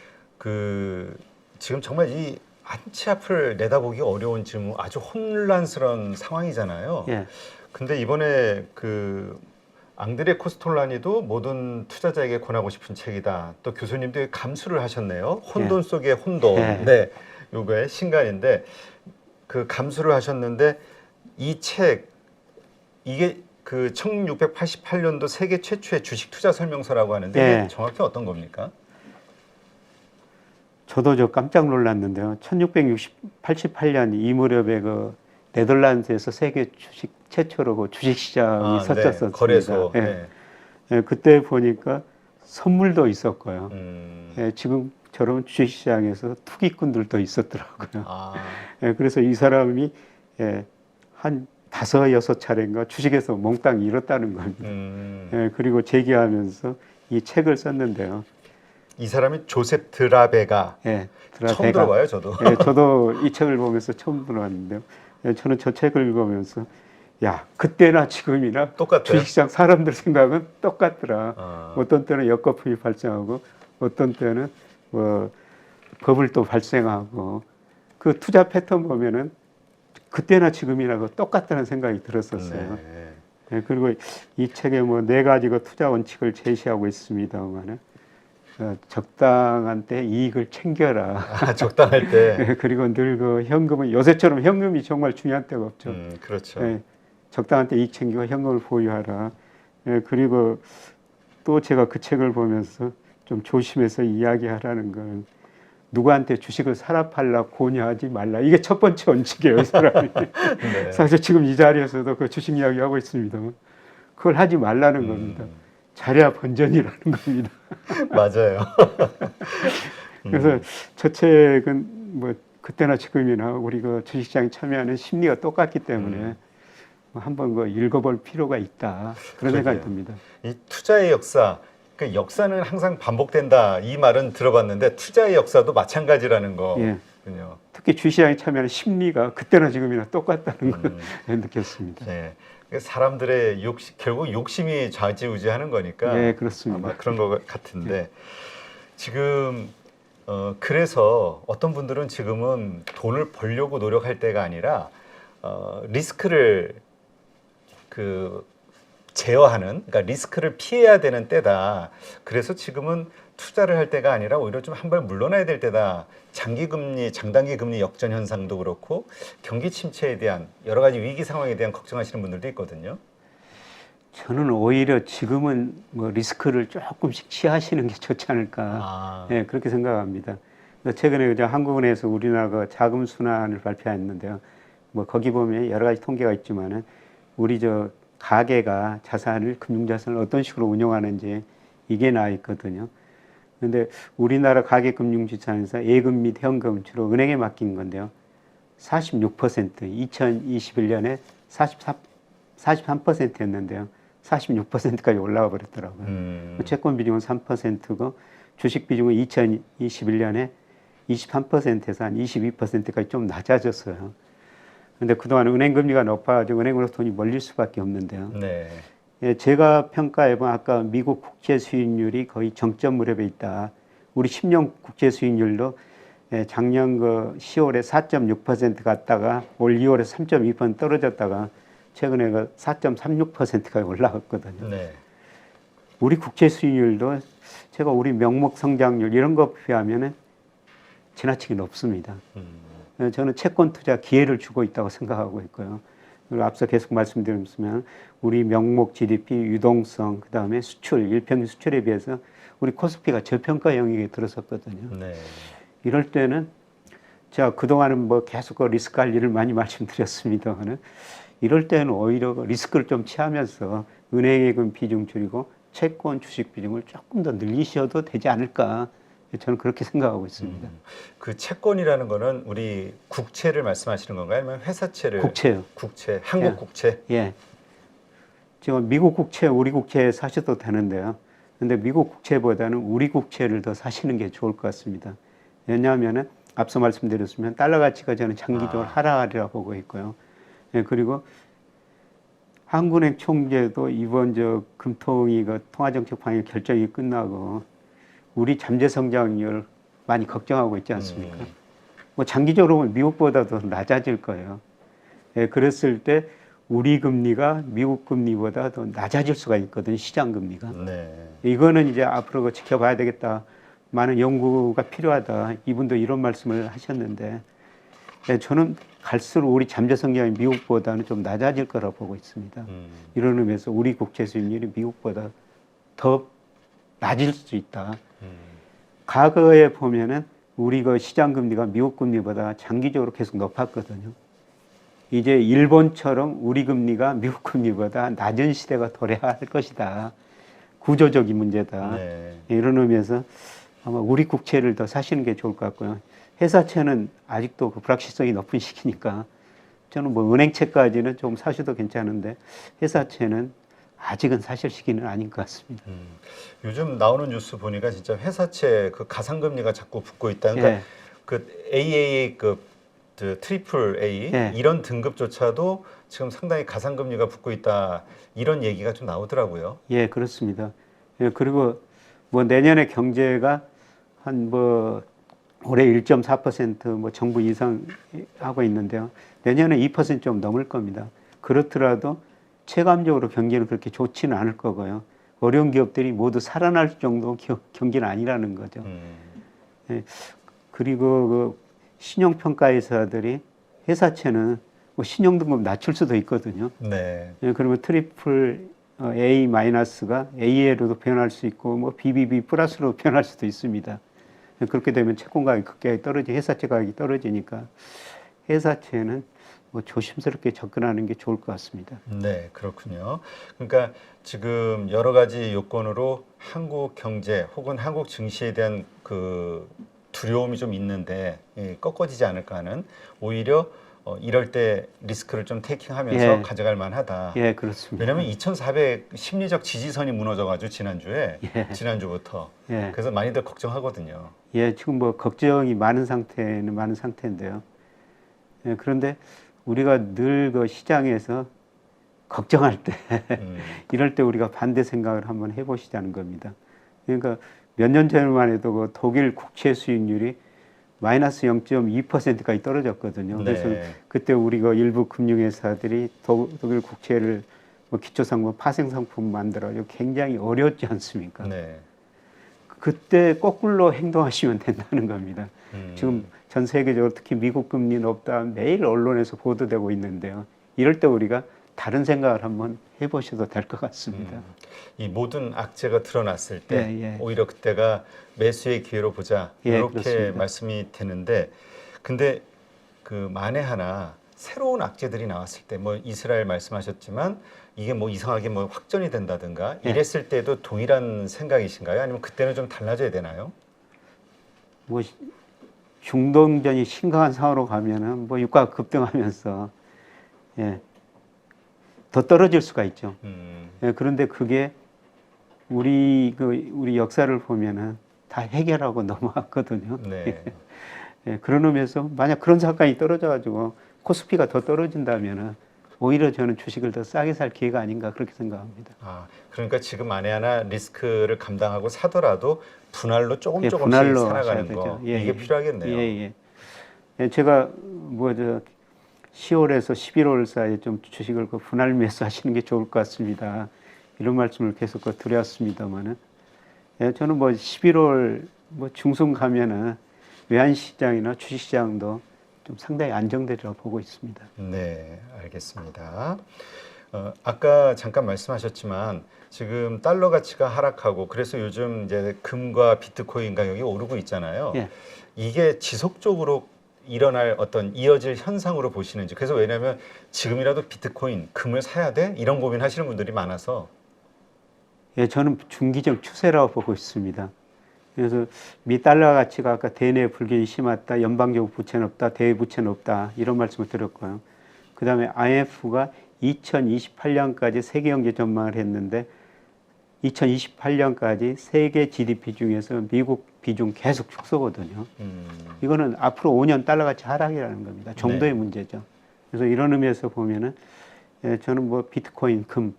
지금 정말 이 한치 앞을 내다보기 어려운 지금 아주 혼란스러운 상황이잖아요.
예.
근데 이번에 앙드레 코스톨라니도 모든 투자자에게 권하고 싶은 책이다. 또 교수님도 감수를 하셨네요. 혼돈 속의 혼돈. 네, 요거의 신간인데 그 감수를 하셨는데 이 책, 이게 1688년도 세계 최초의 주식 투자 설명서라고 하는데 이게 정확히 어떤 겁니까?
저도 깜짝 놀랐는데요. 1688년 이 무렵에 네덜란드에서 세계 주식 최초로 주식 시장이 서쳤었습니다.
네, 거래소.
네. 네, 그때 보니까 선물도 있었고요. 네, 지금처럼 주식 시장에서 투기꾼들도 있었더라고요. 네, 그래서 이 사람이 한 5-6차례인가 주식에서 몽땅 잃었다는 겁니다. 네, 그리고 재기하면서 이 책을 썼는데요.
이 사람이 조셉 드라베가.
네,
처음 들어봐요, 저도.
네, 저도 이 책을 보면서 처음 들어봤는데요. 저는 저 책을 읽으면서 그때나 지금이나
똑같아요.
주식시장 사람들 생각은 똑같더라. 어떤 때는 역거품이 발생하고 어떤 때는 버블 또 발생하고 그 투자 패턴 보면은 그때나 지금이나 똑같다는 생각이 들었었어요. 네, 그리고 이 책에 4가지 투자 원칙을 제시하고 있습니다만은 적당한 때 이익을 챙겨라.
적당할 때.
그리고 늘 현금은 요새처럼 현금이 정말 중요한 때가 없죠.
그렇죠.
적당한 때 이익 챙기고 현금을 보유하라. 그리고 또 제가 그 책을 보면서 좀 조심해서 이야기하라는 건 누구한테 주식을 사라 팔라 권유하지 말라. 이게 첫 번째 원칙이에요, 이 사람이.
네.
사실 지금 이 자리에서도 그 주식 이야기 하고 있습니다만 그걸 하지 말라는 겁니다. 잘해야 번전이라는 겁니다.
맞아요.
그래서 저 책은 그때나 지금이나 우리가 주식시장에 참여하는 심리가 똑같기 때문에 한번 읽어볼 필요가 있다. 그런 생각이 듭니다.
이 투자의 역사, 역사는 항상 반복된다, 이 말은 들어봤는데 투자의 역사도 마찬가지라는 거군요.
특히 주식시장에 참여하는 심리가 그때나 지금이나 똑같다는 걸 느꼈습니다.
네. 사람들의 결국 욕심이 좌지우지하는 거니까.
네, 그렇습니다.
아마 그런 것 같은데 지금 그래서 어떤 분들은 지금은 돈을 벌려고 노력할 때가 아니라 리스크를 제어하는, 그러니까 리스크를 피해야 되는 때다. 그래서 지금은 투자를 할 때가 아니라 오히려 좀 한 발 물러나야 될 때다. 장기금리, 장단기 금리 역전 현상도 그렇고 경기 침체에 대한 여러 가지 위기 상황에 대한 걱정하시는 분들도 있거든요.
저는 오히려 지금은 리스크를 조금씩 취하시는 게 좋지 않을까. 네, 그렇게 생각합니다. 최근에 한국은행에서 우리나라 자금 순환을 발표했는데요. 거기 보면 여러 가지 통계가 있지만은 우리 가계가 금융자산을 어떤 식으로 운용하는지 이게 나와 있거든요. 그런데 우리나라 가계 금융資産에서 예금 및 현금 주로 은행에 맡긴 건데요. 46%, 2021년에 43%였는데요. 46%까지 올라가 버렸더라고요. 채권 비중은 3%고 주식 비중은 2021년에 23%에서 한 22%까지 좀 낮아졌어요. 근데 그동안 은행 금리가 높아가지고 은행으로 돈이 몰릴 수밖에 없는데요.
네.
예, 제가 평가해본 아까 미국 국채 수익률이 거의 정점 무렵에 있다. 우리 10년 국채 수익률도 작년 그 10월에 4.6% 갔다가 올 2월에 3.2% 떨어졌다가 최근에 그 4.36%까지 올라갔거든요.
네.
우리 국채 수익률도 제가 우리 명목 성장률 이런 거 비하면은 지나치게 높습니다. 저는 채권 투자 기회를 주고 있다고 생각하고 있고요. 그리고 앞서 계속 말씀드렸으면 우리 명목 GDP 유동성 그다음에 수출 일평균 수출에 비해서 우리 코스피가 저평가 영역에 들어섰거든요.
네.
이럴 때는 제가 그동안은 뭐 계속 그 리스크 관리를 많이 말씀드렸습니다만은 이럴 때는 오히려 그 리스크를 좀 취하면서 은행예금 비중 줄이고 채권 주식 비중을 조금 더 늘리셔도 되지 않을까 저는 그렇게 생각하고 있습니다.
그 채권이라는 거는 우리 국채를 말씀하시는 건가요? 아니면 회사채를?
국채요.
국채, 한국
예.
국채?
예. 지금 미국 국채, 우리 국채 사셔도 되는데요. 근데 미국 국채보다는 우리 국채를 더 사시는 게 좋을 것 같습니다. 왜냐하면은 앞서 말씀드렸으면 달러 가치가 저는 장기적으로 하락하리라 보고 있고요. 예, 그리고 한국은행 총재도 이번 저 금통위 그 통화정책 방향 결정이 끝나고 우리 잠재 성장률 많이 걱정하고 있지 않습니까? 뭐 장기적으로 보면 미국보다도 낮아질 거예요. 예, 그랬을 때 우리 금리가 미국 금리보다 더 낮아질 수가 있거든요. 시장 금리가.
네.
이거는 이제 앞으로 지켜봐야 되겠다. 많은 연구가 필요하다. 이분도 이런 말씀을 하셨는데 예, 저는 갈수록 우리 잠재 성장이 미국보다는 좀 낮아질 거라고 보고 있습니다. 이런 의미에서 우리 국채 수익률이 미국보다 더 낮을 수 있다. 과거에 보면은 우리 그 시장 금리가 미국 금리보다 장기적으로 계속 높았거든요. 이제 일본처럼 우리 금리가 미국 금리보다 낮은 시대가 도래할 것이다. 구조적인 문제다.
네.
이런 의미에서 아마 우리 국채를 더 사시는 게 좋을 것 같고요. 회사채는 아직도 그 불확실성이 높은 시기니까 저는 뭐 은행채까지는 좀 사셔도 괜찮은데 회사채는 아직은 사실 시기는 아닌 것 같습니다.
요즘 나오는 뉴스 보니까 진짜 회사채 그 가상금리가 자꾸 붙고 있다. 그러니까
예.
그 AAA급, 그 트리플 A
예.
이런 등급조차도 지금 상당히 가상금리가 붙고 있다. 이런 얘기가 좀 나오더라고요.
예, 그렇습니다. 예, 그리고 뭐 내년에 경제가 한 뭐 올해 1.4% 정부 이상 하고 있는데요. 내년에 2%좀 넘을 겁니다. 그렇더라도 체감적으로 경기는 그렇게 좋지는 않을 거고요. 어려운 기업들이 모두 살아날 정도 경기는 아니라는 거죠. 예, 그리고 그 신용평가회사들이 회사채는 뭐 신용등급 낮출 수도 있거든요.
네.
예, 그러면 트리플 A 마이너스가 AA로도 변할 수 있고 뭐 BBB 플러스로 변할 수도 있습니다. 예, 그렇게 되면 채권 가격이 급격히 회사채 가격이 떨어지니까 회사채는 뭐 조심스럽게 접근하는 게 좋을 것 같습니다.
네, 그렇군요. 그러니까 지금 여러 가지 요건으로 한국 경제 혹은 한국 증시에 대한 그 두려움이 좀 있는데 꺾어지지 않을까 하는 오히려 이럴 때 리스크를 좀 테이킹하면서
예.
가져갈 만하다.
예, 그렇습니다.
왜냐하면 2,400 심리적 지지선이 무너져가지고 지난주부터
예.
그래서 많이들 걱정하거든요.
예, 지금 뭐 걱정이 많은 상태인데요. 예, 그런데 우리가 늘 그 시장에서 걱정할 때, 이럴 때 우리가 반대 생각을 한번 해보시자는 겁니다. 그러니까 몇 년 전만 해도 그 독일 국채 수익률이 마이너스 0.2%까지 떨어졌거든요. 그래서
네.
그때 우리 그 일부 금융회사들이 독일 국채를 뭐 기초상품, 파생상품 만들어가지고 굉장히 어려웠지 않습니까?
네.
그때 거꾸로 행동하시면 된다는 겁니다. 지금 전 세계적으로 특히 미국 금리 높다 매일 언론에서 보도되고 있는데요. 이럴 때 우리가 다른 생각을 한번 해보셔도 될 것 같습니다.
이 모든 악재가 드러났을 때
예, 예.
오히려 그때가 매수의 기회로 보자
예,
이렇게
그렇습니다.
말씀이 되는데 근데 그 만에 하나 새로운 악재들이 나왔을 때 뭐 이스라엘 말씀하셨지만 이게 뭐 이상하게 뭐 확전이 된다든가
예.
이랬을 때도 동일한 생각이신가요? 아니면 그때는 좀 달라져야 되나요?
뭐 중동전이 심각한 상황으로 가면은 뭐 유가가 급등하면서 예. 더 떨어질 수가 있죠.
음.
예, 그런데 그게 우리 역사를 보면은 다 해결하고 넘어왔거든요.
네.
예, 그런 의미에서 만약 그런 사건이 떨어져가지고 코스피가 더 떨어진다면은 오히려 저는 주식을 더 싸게 살 기회가 아닌가 그렇게 생각합니다.
아, 그러니까 지금 만에 하나 리스크를 감당하고 사더라도 분할로 조금
예,
조금씩
분할로
살아가는
하셔야
거
되죠. 예,
이게
예.
필요하겠네요.
예, 예. 예, 제가 10월에서 11월 사이에 좀 주식을 그 분할 매수하시는 게 좋을 것 같습니다. 이런 말씀을 계속 드렸습니다만은, 예, 저는 11월 중순 가면은 외환시장이나 주식시장도 좀 상당히 안정되리라고 보고 있습니다.
네, 알겠습니다. 아까 잠깐 말씀하셨지만 지금 달러 가치가 하락하고 그래서 요즘 이제 금과 비트코인 가격이 오르고 있잖아요.
예.
이게 지속적으로 일어날 어떤 이어질 현상으로 보시는지. 그래서 왜냐하면 지금이라도 비트코인, 금을 사야 돼? 이런 고민하시는 분들이 많아서.
예, 저는 중기적 추세라고 보고 있습니다. 그래서 미 달러 가치가 아까 대내 불균이 심했다, 연방정 부채는 없다, 대외 부채는 없다 이런 말씀을 드렸고요. 그 다음에 IMF가 2028년까지 세계 경제 전망을 했는데 2028년까지 세계 GDP 중에서 미국 비중 계속 축소거든요. 이거는 앞으로 5년 달러 가치 하락이라는 겁니다. 정도의
네.
문제죠. 그래서 이런 의미에서 보면은 예, 저는 비트코인, 금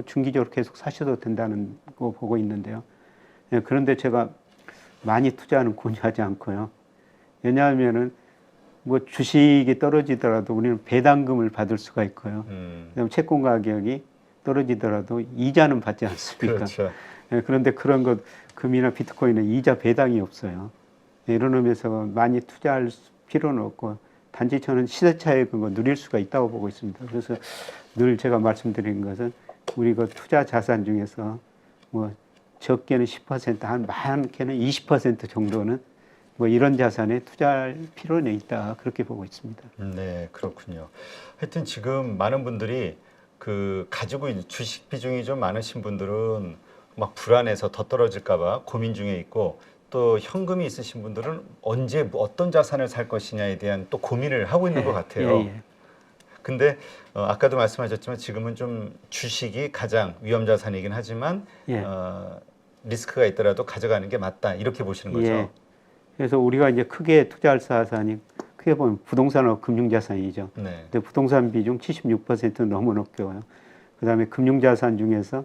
중기적으로 계속 사셔도 된다는 거 보고 있는데요. 예, 그런데 제가 많이 투자는 권유하지 않고요. 왜냐하면은 주식이 떨어지더라도 우리는 배당금을 받을 수가 있고요. 그다음에 채권 가격이 떨어지더라도 이자는 받지 않습니까?
그렇죠.
예, 그런데 그런 것 금이나 비트코인은 이자 배당이 없어요. 예, 이런 의미에서 많이 투자할 필요는 없고 단지 저는 시세 차익을 누릴 수가 있다고 보고 있습니다. 그래서 늘 제가 말씀드린 것은 우리 투자 자산 중에서 적게는 10%, 한 많게는 20% 정도는 이런 자산에 투자할 필요는 있다 그렇게 보고 있습니다.
네, 그렇군요. 하여튼 지금 많은 분들이 가지고 있는 주식 비중이 좀 많으신 분들은 막 불안해서 더 떨어질까 봐 고민 중에 있고 또 현금이 있으신 분들은 언제 어떤 자산을 살 것이냐에 대한 또 고민을 하고 있는 것 같아요.
예.
근데 아까도 말씀하셨지만 지금은 좀 주식이 가장 위험 자산이긴 하지만
예.
리스크가 있더라도 가져가는 게 맞다 이렇게 보시는 거죠.
예. 그래서 우리가 이제 크게 투자할 자산이 크게 보면 부동산하고 금융자산이죠.
네.
근데 부동산 비중 76% 너무 높고요. 그다음에 금융자산 중에서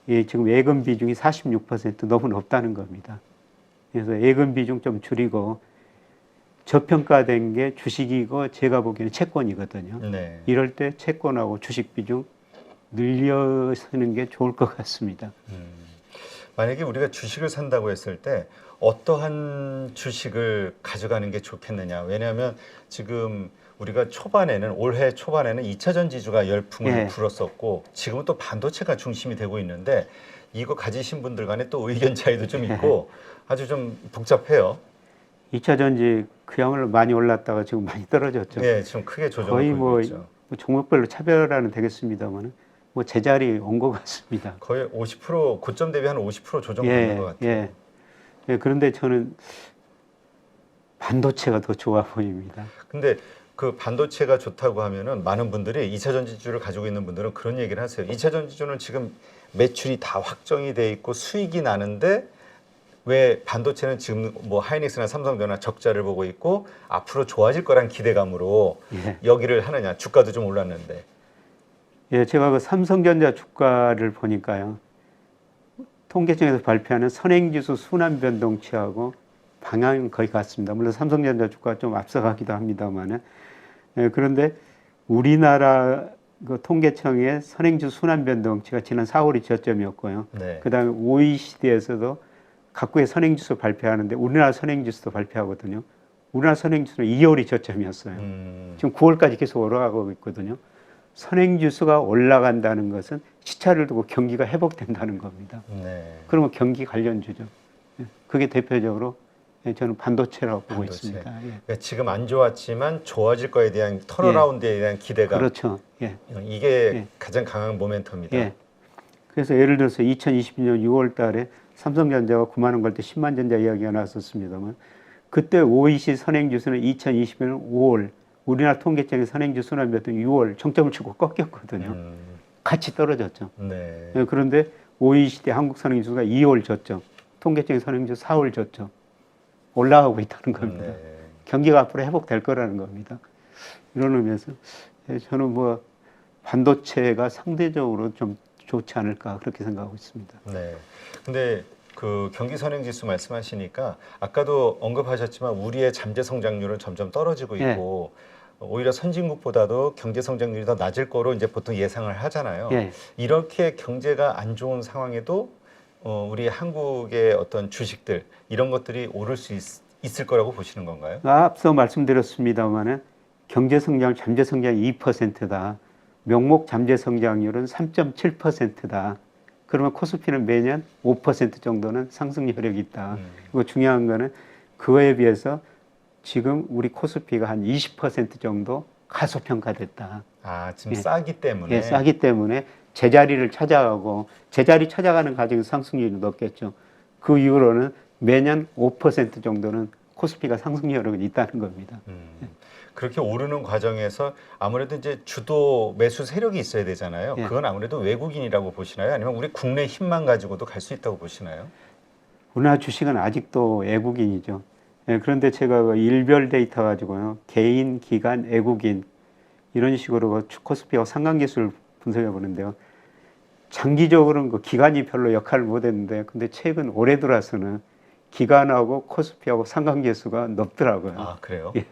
지금 예금 비중이 46% 너무 높다는 겁니다. 그래서 예금 비중 좀 줄이고 저평가된 게 주식이고 제가 보기에는 채권이거든요.
네.
이럴 때 채권하고 주식 비중 늘려서는 게 좋을 것 같습니다.
만약에 우리가 주식을 산다고 했을 때 어떠한 주식을 가져가는 게 좋겠느냐. 왜냐하면 지금 우리가 올해 초반에는 2차 전지주가 열풍을
예.
불었었고 지금은 또 반도체가 중심이 되고 있는데 이거 가지신 분들 간에 또 의견 차이도 좀 있고 아주 좀 복잡해요.
2차 전지 그야말로 많이 올랐다가 지금 많이 떨어졌죠.
네, 좀 크게 조정을
거의
보이고 있죠.
종목별로 차별화는 되겠습니다만 제자리 온 것 같습니다.
거의 50% 고점 대비 한 50% 조정받는 것 같아요.
예, 그런데 저는 반도체가 더 좋아 보입니다.
근데 그 반도체가 좋다고 하면은 많은 분들이 2차 전지주를 가지고 있는 분들은 그런 얘기를 하세요. 2차 전지주는 지금 매출이 다 확정이 돼 있고 수익이 나는데 왜 반도체는 지금 하이닉스나 삼성전자 적자를 보고 있고 앞으로 좋아질 거란 기대감으로
예.
여기를 하느냐. 주가도 좀 올랐는데.
예, 제가 삼성전자 주가를 보니까요. 통계청에서 발표하는 선행지수 순환 변동치하고 방향은 거의 같습니다. 물론 삼성전자 주가가 좀 앞서가기도 합니다만은. 예, 그런데 우리나라 통계청의 선행지수 순환 변동치가 지난 4월이 저점이었고요.
네.
그다음에 OECD에서도 각국의 선행지수 발표하는데 우리나라 선행지수도 발표하거든요. 우리나라 선행지수는 2월이 저점이었어요. 지금 9월까지 계속 올라가고 있거든요. 선행지수가 올라간다는 것은 시차를 두고 경기가 회복된다는 겁니다.
네.
그러면 경기 관련주죠. 그게 대표적으로 저는 반도체라고 보고
반도체.
있습니다. 예.
그러니까 지금 안 좋았지만 좋아질 거에 대한 턴어라운드에 대한 기대감.
그렇죠. 예.
이게
예.
가장 강한 모멘텀이다.
예. 그래서 예를 들어서 2020년 6월 달에 삼성전자가 9만 원 걸 때 10만 전자 이야기가 나왔었습니다만 그때 OECD 선행지수는 2020년 5월 우리나라 통계청의 선행지수 순환 변동 6월 정점을 치고 꺾였거든요. 같이 떨어졌죠.
네.
예, 그런데 OECD 한국 선행지수가 2월 졌죠. 통계적인 선행지수 4월 졌죠. 올라가고 있다는 겁니다.
네.
경기가 앞으로 회복될 거라는 겁니다. 이런 의미에서 저는 뭐 반도체가 상대적으로 좀 좋지 않을까 그렇게 생각하고 있습니다.
네. 근데 그 경기 선행 지수 말씀하시니까 아까도 언급하셨지만 우리의 잠재 성장률은 점점 떨어지고 있고 오히려 선진국보다도 경제 성장률이 더 낮을 거로 이제 보통 예상을 하잖아요.
예.
이렇게 경제가 안 좋은 상황에도 우리 한국의 어떤 주식들 이런 것들이 오를 수 있을 거라고 보시는 건가요?
앞서 말씀드렸습니다만은 경제 성장, 잠재 성장이 2%다. 명목 잠재 성장률은 3.7%다. 그러면 코스피는 매년 5% 정도는 상승 여력이 있다. 그리고 중요한 거는 그거에 비해서 지금 우리 코스피가 한 20% 정도 가소평가됐다.
아, 지금
예.
싸기 때문에.
예, 싸기 때문에 제자리를 찾아가고 제자리 찾아가는 과정에서 상승률이 높겠죠. 그 이후로는 매년 5% 정도는 코스피가 상승 여력이 있다는 겁니다.
그렇게 오르는 과정에서 아무래도 이제 주도 매수 세력이 있어야 되잖아요.
예.
그건 아무래도 외국인이라고 보시나요? 아니면 우리 국내 힘만 가지고도 갈 수 있다고 보시나요?
우리나라 주식은 아직도 외국인이죠. 예, 그런데 제가 그 일별 데이터 가지고요. 개인, 기관, 외국인 이런 식으로 그 코스피하고 상관계수를 분석해 보는데요. 장기적으로는 그 기관이 별로 역할을 못 했는데 근데 최근 올해 들어서는 기관하고 코스피하고 상관계수가 높더라고요.
아, 그래요?
예.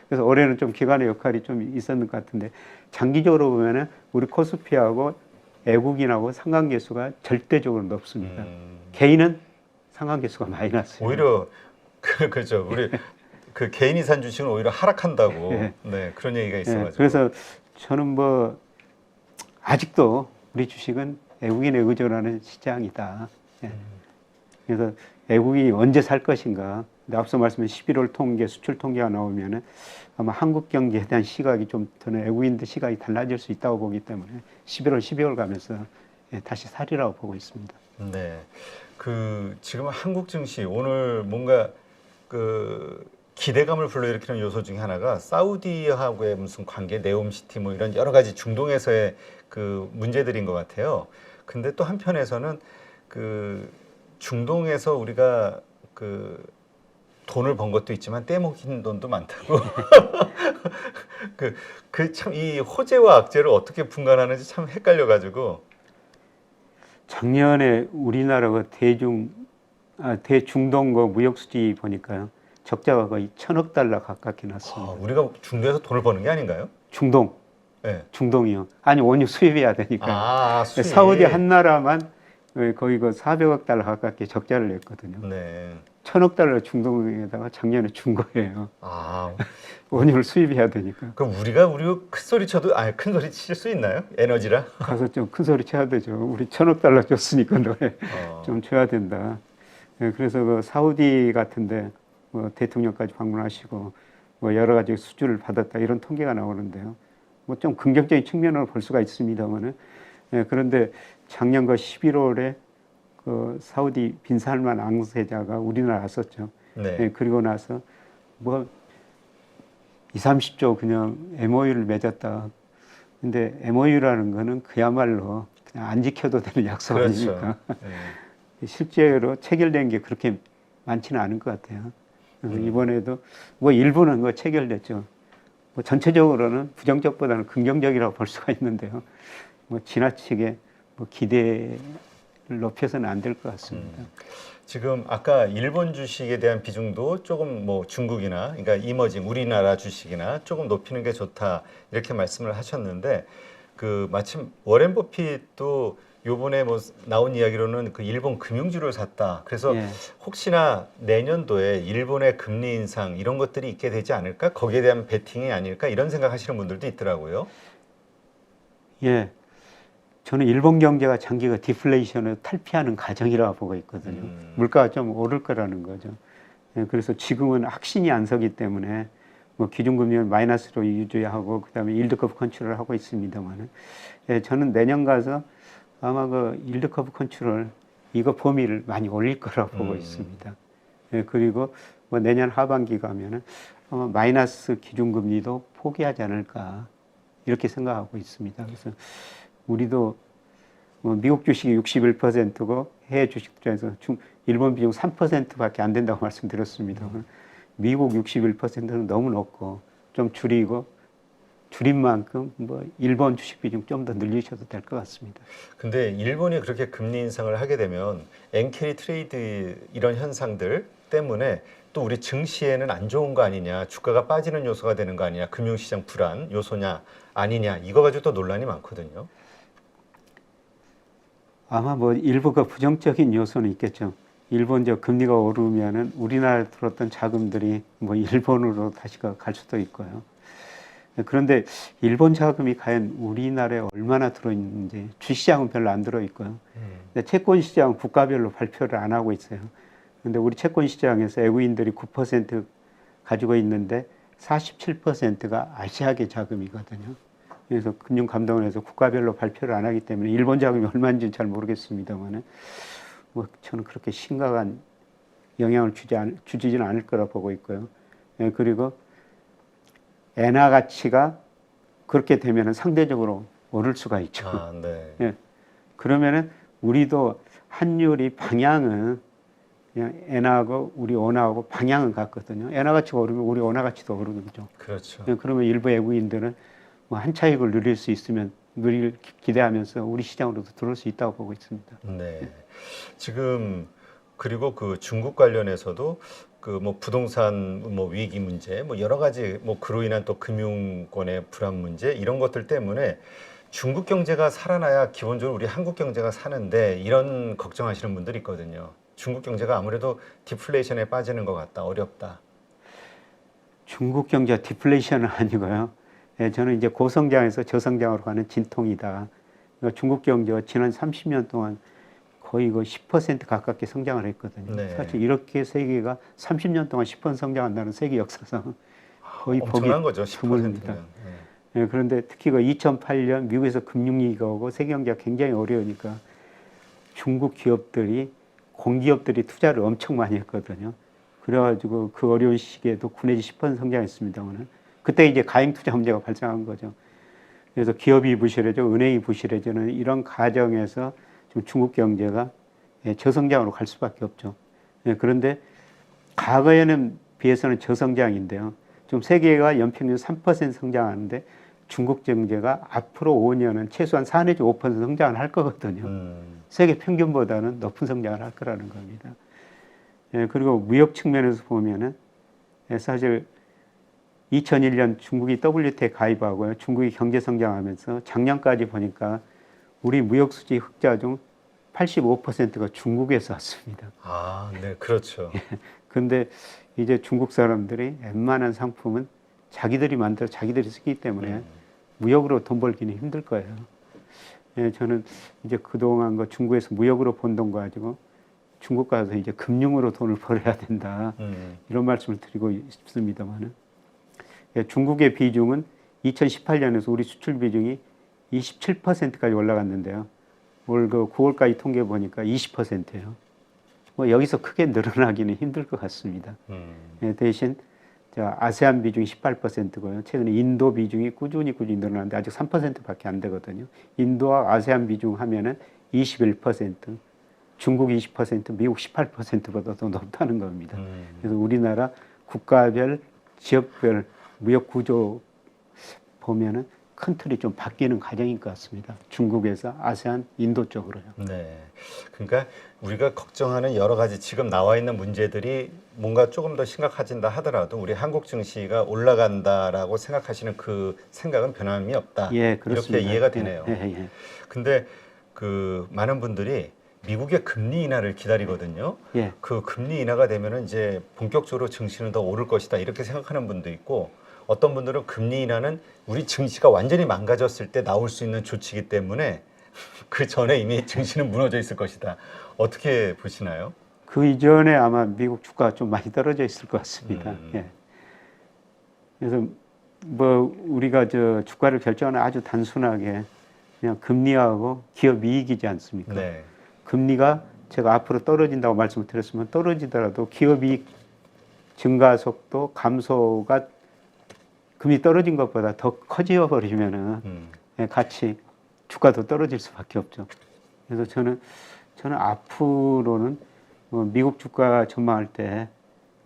그래서 올해는 좀 기관의 역할이 좀 있었는 것 같은데 장기적으로 보면은 우리 코스피하고 외국인하고 상관계수가 절대적으로 높습니다. 개인은 상관계수가 마이너스예요.
오히려 그렇죠. 우리 그 개인이 산 주식은 오히려 하락한다고
예.
네, 그런 얘기가 있어가지고.
그래서 저는 뭐 아직도 우리 주식은 외국인에 의존하는 시장이다. 예. 그래서 외국인이 언제 살 것인가. 근데 앞서 말씀한 11월 통계, 수출 통계가 나오면은 아마 한국 경제에 대한 시각이 좀 저는 외국인들 시각이 달라질 수 있다고 보기 때문에 11월, 12월 가면서 다시 살이라고 보고 있습니다.
네. 그 지금 한국 증시 오늘 뭔가 그 기대감을 불러일으키는 요소 중에 하나가 사우디하고의 무슨 관계, 네옴시티 뭐 이런 여러 가지 중동에서의 그 문제들인 것 같아요. 근데 또 한편에서는 그 중동에서 우리가 그 돈을 번 것도 있지만 떼먹힌 돈도 많다고. 그 참 이 호재와 악재를 어떻게 분간하는지 참 헷갈려가지고.
작년에 우리나라가 대중동 그 무역 수지 보니까요. 적자가 거의 1,000억 달러 가깝게 났습니다.
우리가 중도에서 돈을 버는 게 아닌가요?
중동.
네.
중동이요. 아니 원유 수입해야 되니까.
수입.
사우디 한 나라만 거의 그 400억 달러 가깝게 적자를 냈거든요.
네.
1,000억 달러 중동에다가 작년에 준 거예요.
아,
원유를 수입해야 되니까.
그럼 우리가 큰 소리 쳐도 큰 소리 칠 수 있나요? 에너지라?
가서 좀 큰 소리 쳐야 되죠. 우리 1,000억 달러 줬으니까 너네 좀 줘야 된다. 그래서 그 사우디 같은데 뭐 대통령까지 방문하시고 뭐 여러 가지 수주를 받았다 이런 통계가 나오는데요. 뭐 좀 긍정적인 측면으로 볼 수가 있습니다만은 그런데 작년 그 11월에 그 사우디 빈살만 앙세자가 우리나라 왔었죠.
네.
그리고 나서 뭐 20, 30조 그냥 MOU를 맺었다. 근데 MOU라는 거는 그야말로 그냥 안 지켜도 되는 약속
그렇죠.
아닙니까?
네.
실제로 체결된 게 그렇게 많지는 않은 것 같아요. 이번에도 뭐 일부는 뭐 체결됐죠. 뭐 전체적으로는 부정적보다는 긍정적이라고 볼 수가 있는데요. 뭐 지나치게 뭐 기대를 높여서는 안 될 것 같습니다.
지금 아까 일본 주식에 대한 비중도 조금 뭐 중국이나 그러니까 이머징 우리나라 주식이나 조금 높이는 게 좋다 이렇게 말씀을 하셨는데 그 마침 워렌 버핏도 요번에 뭐 나온 이야기로는 그 일본 금융주를 샀다. 그래서
예.
혹시나 내년도에 일본의 금리 인상 이런 것들이 있게 되지 않을까? 거기에 대한 베팅이 아닐까? 이런 생각하시는 분들도 있더라고요.
예. 저는 일본 경제가 장기가 디플레이션을 탈피하는 과정이라고 보고 있거든요. 물가가 좀 오를 거라는 거죠. 예, 그래서 지금은 확신이 안 서기 때문에 뭐 기준금리를 마이너스로 유지하고 그다음에 일드 커브 컨트롤을 하고 있습니다만은 저는 내년 가서 아마 그 일드 커브 컨트롤 이거 범위를 많이 올릴 거라고 보고 있습니다. 예, 그리고 뭐 내년 하반기 가면은 아마 마이너스 기준금리도 포기하지 않을까 이렇게 생각하고 있습니다. 그래서 우리도 뭐 미국 주식이 61%고 해외 주식 투자에서 일본 비중 3%밖에 안 된다고 말씀드렸습니다. 미국 61%는 너무 높고 좀 줄인 만큼 뭐 일본 주식 비중 좀 더 늘리셔도 될 것 같습니다.
근데 일본이 그렇게 금리 인상을 하게 되면 엔캐리 트레이드 이런 현상들 때문에 또 우리 증시에는 안 좋은 거 아니냐, 주가가 빠지는 요소가 되는 거 아니냐, 금융시장 불안 요소냐 아니냐, 이거 가지고 또 논란이 많거든요.
아마 뭐 일부가 부정적인 요소는 있겠죠. 일본 저 금리가 오르면은 우리나라에 들었던 자금들이 뭐 일본으로 다시 갈 수도 있고요. 그런데 일본 자금이 과연 우리나라에 얼마나 들어있는지 주시장은 별로 안 들어있고요. 근데 채권 시장은 국가별로 발표를 안 하고 있어요. 근데 우리 채권 시장에서 외국인들이 9% 가지고 있는데 47%가 아시아계 자금이거든요. 그래서 금융감독원에서 국가별로 발표를 안 하기 때문에 일본 자금이 얼마인지는 잘 모르겠습니다만, 뭐 저는 그렇게 심각한 영향을 주지는 않을 거라 보고 있고요. 예, 그리고 엔화 가치가 그렇게 되면은 상대적으로 오를 수가 있죠.
아, 네.
예, 그러면은 우리도 환율이 방향은 그냥 엔화하고 우리 원화하고 방향은 같거든요. 엔화 가치가 오르면 우리 원화 가치도 오르는 거죠.
그렇죠.
예, 그러면 일부 외국인들은 뭐 한 차익을 누릴 수 있으면 기대하면서 우리 시장으로도 들어올 수 있다고 보고 있습니다.
네. 지금 그리고 그 중국 관련해서도 그 뭐 부동산 뭐 위기 문제 뭐 여러 가지 뭐 그로 인한 또 금융권의 불안 문제 이런 것들 때문에 중국 경제가 살아나야 기본적으로 우리 한국 경제가 사는데 이런 걱정하시는 분들이 있거든요. 중국 경제가 아무래도 디플레이션에 빠지는 것 같다. 어렵다.
중국 경제가 디플레이션은 아니고요. 예, 저는 이제 고성장에서 저성장으로 가는 진통이다. 그러니까 중국 경제가 지난 30년 동안 거의 그 10% 가깝게 성장을 했거든요.
네.
사실 이렇게 세계가 30년 동안 10% 성장한다는 세계 역사상 거의 보기
엄청난 거죠.
드뭅니다.
10%면.
예, 그런데 특히 그 2008년 미국에서 금융위기가 오고 세계 경제가 굉장히 어려우니까 중국 기업들이 공기업들이 투자를 엄청 많이 했거든요. 그래가지고 그 어려운 시기에도 9 내지 10% 성장했습니다만은 그때 이제 가행 투자 문제가 발생한 거죠. 그래서 기업이 부실해져, 은행이 부실해지는 이런 과정에서 지금 중국 경제가 저성장으로 갈 수밖에 없죠. 그런데 과거에는 비해서는 저성장인데요. 지금 세계가 연평균 3% 성장하는데 중국 경제가 앞으로 5년은 최소한 4 내지 5% 성장을 할 거거든요. 세계 평균보다는 높은 성장을 할 거라는 겁니다. 그리고 무역 측면에서 보면은 사실 2001년 중국이 WTO에 가입하고요. 중국이 경제 성장하면서 작년까지 보니까 우리 무역 수지 흑자 중 85%가 중국에서 왔습니다.
아, 네, 그렇죠.
근데 이제 중국 사람들이 웬만한 상품은 자기들이 만들어 자기들이 쓰기 때문에 무역으로 돈 벌기는 힘들 거예요. 저는 이제 그동안 그 중국에서 무역으로 번 돈 가지고 중국 가서 이제 금융으로 돈을 벌어야 된다. 이런 말씀을 드리고 싶습니다만은. 중국의 비중은 2018년에서 우리 수출 비중이 27%까지 올라갔는데요. 올 그 9월까지 통계 보니까 20%예요. 뭐 여기서 크게 늘어나기는 힘들 것 같습니다. 대신 아세안 비중이 18%고요. 최근에 인도 비중이 꾸준히 늘어나는데 아직 3%밖에 안 되거든요. 인도와 아세안 비중 하면은 21%, 중국 20%, 미국 18%보다 더 높다는 겁니다. 그래서 우리나라 국가별, 지역별 무역 구조 보면은 큰 틀이 좀 바뀌는 과정인 것 같습니다. 중국에서 아세안, 인도 쪽으로요.
네. 그러니까 우리가 걱정하는 여러 가지 지금 나와 있는 문제들이 뭔가 조금 더 심각해진다 하더라도 우리 한국 증시가 올라간다라고 생각하시는 그 생각은 변함이 없다.
예, 그렇습니다.
이렇게 이해가 되네요.
예.
근데 그 많은 분들이 미국의 금리 인하를 기다리거든요.
예.
그 금리 인하가 되면은 이제 본격적으로 증시는 더 오를 것이다. 이렇게 생각하는 분도 있고 어떤 분들은 금리 인하는 우리 증시가 완전히 망가졌을 때 나올 수 있는 조치이기 때문에 그 전에 이미 증시는 무너져 있을 것이다. 어떻게 보시나요?
그 이전에 아마 미국 주가가 좀 많이 떨어져 있을 것 같습니다. 예. 그래서 뭐 우리가 저 주가를 결정하는 아주 단순하게 그냥 금리하고 기업 이익이지 않습니까?
네.
금리가 제가 앞으로 떨어진다고 말씀을 드렸으면 떨어지더라도 기업 이익 증가 속도 감소가 금리 떨어진 것보다 더 커져 버리면은 같이 주가도 떨어질 수밖에 없죠. 그래서 저는 앞으로는 미국 주가 전망할 때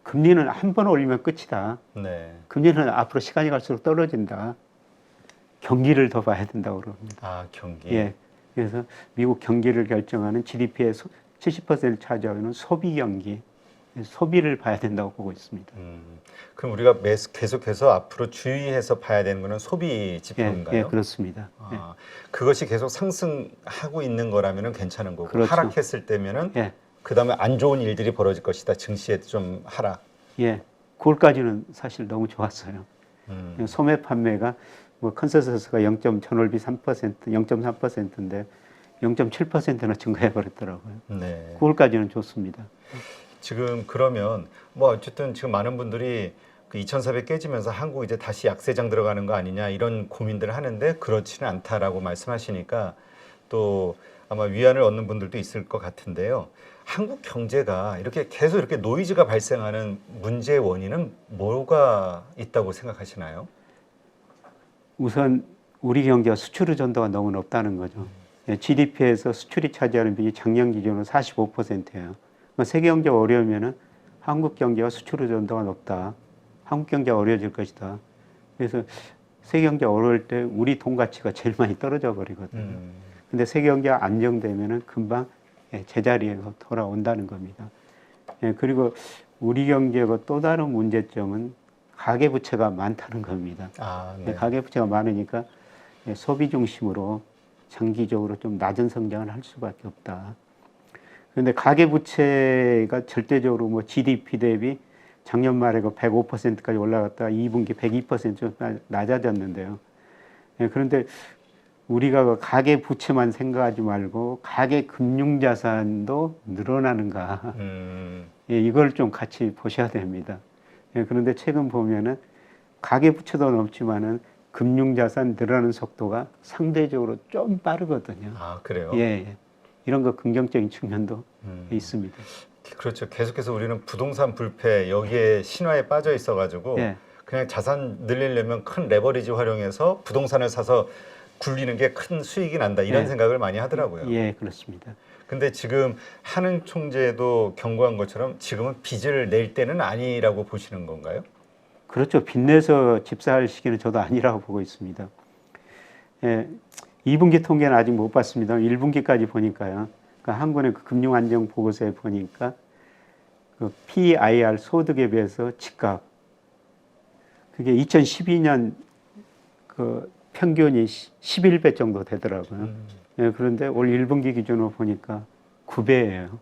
금리는 한 번 올리면 끝이다.
네.
금리는 앞으로 시간이 갈수록 떨어진다. 경기를 더 봐야 된다고 그럽니다.
아, 경기.
예. 그래서 미국 경기를 결정하는 GDP의 70%를 차지하는 소비 경기, 소비를 봐야 된다고 보고 있습니다.
그럼 우리가 계속해서 앞으로 주의해서 봐야 되는 거는 소비 지표인가요?
예, 그렇습니다. 예.
아, 그것이 계속 상승하고 있는 거라면 괜찮은 거고
그렇죠.
하락했을 때면은
예.
그다음에 안 좋은 일들이 벌어질 것이다. 증시에 좀 하락.
예. 그걸까지는 사실 너무 좋았어요. 소매 판매가 뭐 컨센서스가 0.전월비 3%, 0.3%인데 0.7%나 증가해 버렸더라고요.
네.
그걸까지는 좋습니다.
지금 그러면 뭐 어쨌든 지금 많은 분들이 그 2,400 깨지면서 한국 이제 다시 약세장 들어가는 거 아니냐 이런 고민들을 하는데 그렇지는 않다라고 말씀하시니까 또 아마 위안을 얻는 분들도 있을 것 같은데요. 한국 경제가 이렇게 계속 이렇게 노이즈가 발생하는 문제의 원인은 뭐가 있다고 생각하시나요?
우선 우리 경제가 수출 의존도가 너무 높다는 거죠. GDP에서 수출이 차지하는 비율이 작년 기준으로 45%예요. 세계 경제가 어려우면은 한국 경제와 수출 의존도가 높다. 한국 경제가 어려워질 것이다. 그래서 세계 경제가 어려울 때 우리 돈 가치가 제일 많이 떨어져 버리거든요. 근데 세계 경제가 안정되면은 금방 제자리에 돌아온다는 겁니다. 그리고 우리 경제가 또 다른 문제점은 가계부채가 많다는 겁니다.
아, 네.
가계부채가 많으니까 소비 중심으로 장기적으로 좀 낮은 성장을 할 수밖에 없다. 그런데 가계부채가 절대적으로 뭐 GDP 대비 작년 말에 그 105%까지 올라갔다가 2분기 102% 좀 낮아졌는데요. 그런데 우리가 그 가계부채만 생각하지 말고 가계금융자산도 늘어나는가. 이걸 좀 같이 보셔야 됩니다. 그런데 최근 보면은 가계부채도 높지만은 금융자산 늘어나는 속도가 상대적으로 좀 빠르거든요.
아, 그래요?
예. 이런 거 긍정적인 측면도 있습니다.
그렇죠. 계속해서 우리는 부동산 불패 여기에 신화에 빠져 있어가지고
예.
그냥 자산 늘리려면 큰 레버리지 활용해서 부동산을 사서 굴리는 게 큰 수익이 난다 이런
예.
생각을 많이 하더라고요.
예, 그렇습니다.
근데 지금 한은 총재도 경고한 것처럼 지금은 빚을 낼 때는 아니라고 보시는 건가요?
그렇죠. 빚내서 집 살 시기는 저도 아니라고 보고 있습니다. 예, 2분기 통계는 아직 못 봤습니다. 1분기까지 보니까요. 그러니까 한국의 그 금융안정보고서에 보니까 그 PIR 소득에 비해서 집값 그게 2012년 그 평균이 11배 정도 되더라고요. 예, 그런데 올 1분기 기준으로 보니까 9배예요.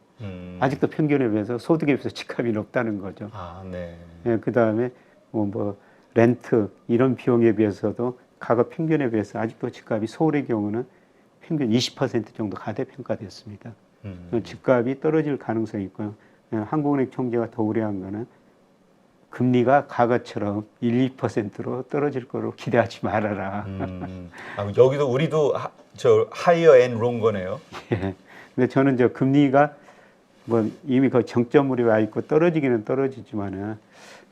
아직도 평균에 비해서 소득에 비해서 집값이 높다는 거죠.
아, 네.
예, 그 다음에 뭐 렌트 이런 비용에 비해서도 가격 평균에 비해서 아직도 집값이 서울의 경우는 평균 20% 정도 가대평가됐습니다. 집값이 떨어질 가능성이 있고요. 한국은행 총재가 더 우려한 거는 금리가 과거처럼 1, 2%로 떨어질 거로 기대하지 말아라.
아, 여기도 우리도 저 하이어 앤 롱 거네요.
예. 근데 저는 저 금리가 뭐 이미 그 정점으로 와 있고 떨어지기는 떨어지지만은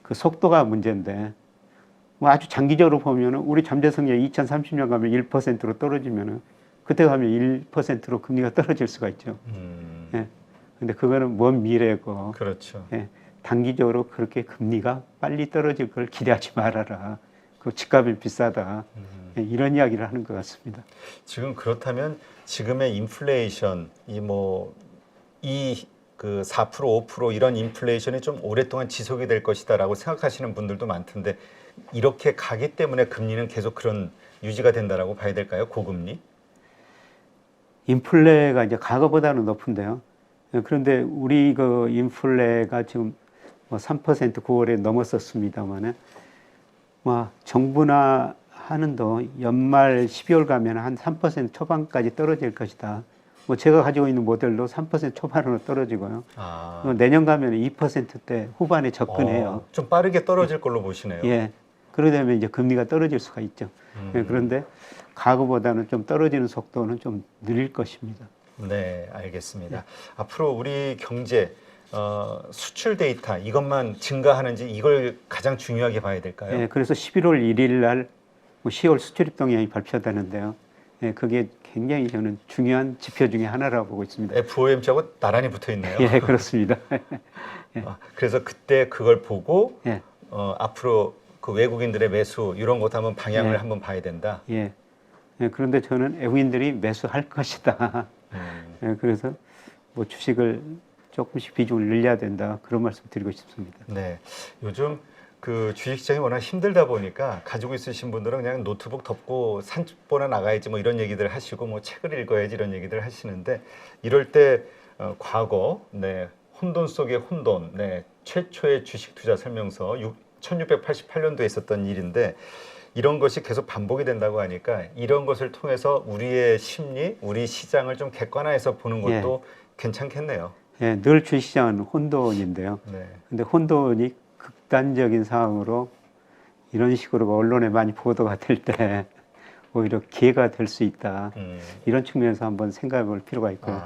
그 속도가 문제인데 뭐 아주 장기적으로 보면은 우리 잠재성장이 2030년 가면 1%로 떨어지면은 그때 가면 1%로 금리가 떨어질 수가 있죠. 예. 근데 그거는 먼 미래고.
그렇죠.
예. 단기적으로 그렇게 금리가 빨리 떨어질 걸 기대하지 말아라. 그 집값이 비싸다. 예, 이런 이야기를 하는 것 같습니다.
지금 그렇다면 지금의 인플레이션 그 4% 5% 이런 인플레이션이 좀 오랫동안 지속이 될 것이다라고 생각하시는 분들도 많던데 이렇게 가기 때문에 금리는 계속 그런 유지가 된다라고 봐야 될까요? 고금리?
인플레가 이제 과거보다는 높은데요. 그런데 우리 그 인플레가 지금 뭐 3% 9월에 넘었었습니다만은 뭐 정부나 한은도 연말 12월 가면 한 3% 초반까지 떨어질 것이다. 뭐 제가 가지고 있는 모델도 3% 초반으로 떨어지고요. 내년 가면 2%대 후반에 접근해요.
좀 빠르게 떨어질 걸로 보시네요.
예. 그러다 보면 이제 금리가 떨어질 수가 있죠. 예, 그런데 과거보다는 좀 떨어지는 속도는 좀 느릴 것입니다.
네, 알겠습니다. 앞으로 우리 경제 수출 데이터 이것만 증가하는지 이걸 가장 중요하게 봐야 될까요?
예, 그래서 11월 1일 날 10월 수출입 동향이 발표되는데요. 예, 그게 굉장히 저는 중요한 지표 중에 하나라고 보고 있습니다.
FOMC하고 나란히 붙어 있네요.
예, 그렇습니다.
그래서 그때 그걸 보고
예,
앞으로 그 외국인들의 매수 이런 것도 한번 방향을
예.
한번 봐야 된다.
예. 예, 그런데 저는 외국인들이 매수할 것이다. 예, 그래서 뭐 주식을 조금씩 비중을 늘려야 된다. 그런 말씀 드리고 싶습니다.
네, 요즘 그 주식시장이 워낙 힘들다 보니까 가지고 있으신 분들은 그냥 노트북 덮고 산보나 나가야지 뭐 이런 얘기들 하시고 뭐 책을 읽어야지 이런 얘기들 하시는데 이럴 때 과거 혼돈 속의 혼돈 최초의 주식 투자 설명서 1688년도에 있었던 일인데 이런 것이 계속 반복이 된다고 하니까 이런 것을 통해서 우리의 심리, 우리 시장을 좀 객관화해서 보는 것도 괜찮겠네요.
예, 늘 주식시장은 혼돈인데요.
네.
근데 혼돈이 극단적인 상황으로 이런 식으로 언론에 많이 보도가 될 때 오히려 기회가 될 수 있다. 이런 측면에서 한번 생각해 볼 필요가 있고요.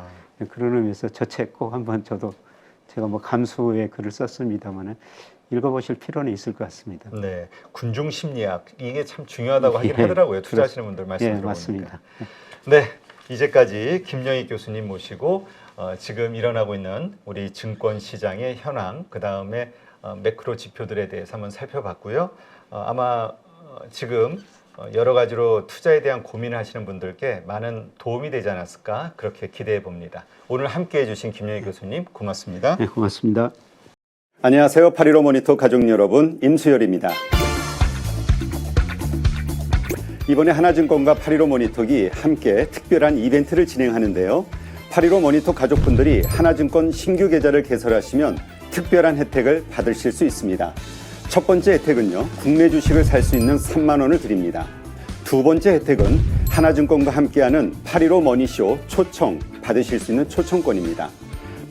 그런 의미에서 저 책 꼭 한번 제가 뭐 감수의 글을 썼습니다만은 읽어보실 필요는 있을 것 같습니다.
네, 군중 심리학 이게 참 중요하다고 하긴
예,
하더라고요. 투자하시는 분들 말씀
예,
들어보니까.
맞습니다.
네, 이제까지 김영익 교수님 모시고 지금 일어나고 있는 우리 증권 시장의 현황, 그 다음에 매크로 지표들에 대해서 한번 살펴봤고요. 아마 지금 여러 가지로 투자에 대한 고민을 하시는 분들께 많은 도움이 되지 않았을까 그렇게 기대해 봅니다. 오늘 함께해 주신 김영익 교수님 고맙습니다.
네, 고맙습니다.
안녕하세요. 8.15 모니터 가족 여러분, 임수열입니다. 이번에 하나증권과 8.15 모니터기 함께 특별한 이벤트를 진행하는데요. 8.15 모니터 가족분들이 하나증권 신규 계좌를 개설하시면 특별한 혜택을 받으실 수 있습니다. 첫 번째 혜택은요, 국내 주식을 살 수 있는 3만 원을 드립니다. 두 번째 혜택은 하나증권과 함께하는 8.15 머니쇼 초청 받으실 수 있는 초청권입니다.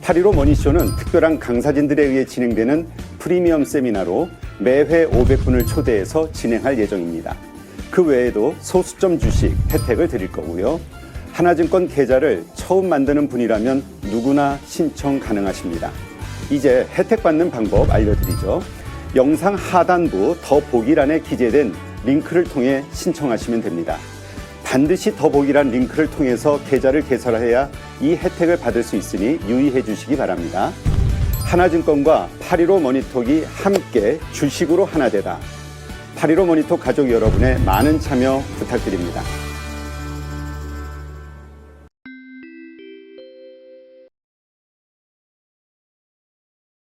8.15 머니쇼는 특별한 강사진들에 의해 진행되는 프리미엄 세미나로 매회 500분을 초대해서 진행할 예정입니다. 그 외에도 소수점 주식 혜택을 드릴 거고요. 하나증권 계좌를 처음 만드는 분이라면 누구나 신청 가능하십니다. 이제 혜택 받는 방법 알려드리죠. 영상 하단부 더보기란에 기재된 링크를 통해 신청하시면 됩니다. 반드시 더보기란 링크를 통해서 계좌를 개설해야 이 혜택을 받을 수 있으니 유의해 주시기 바랍니다. 하나증권과 8.15 모니터기 함께 주식으로 하나 되다. 8.15 모니터 가족 여러분의 많은 참여 부탁드립니다.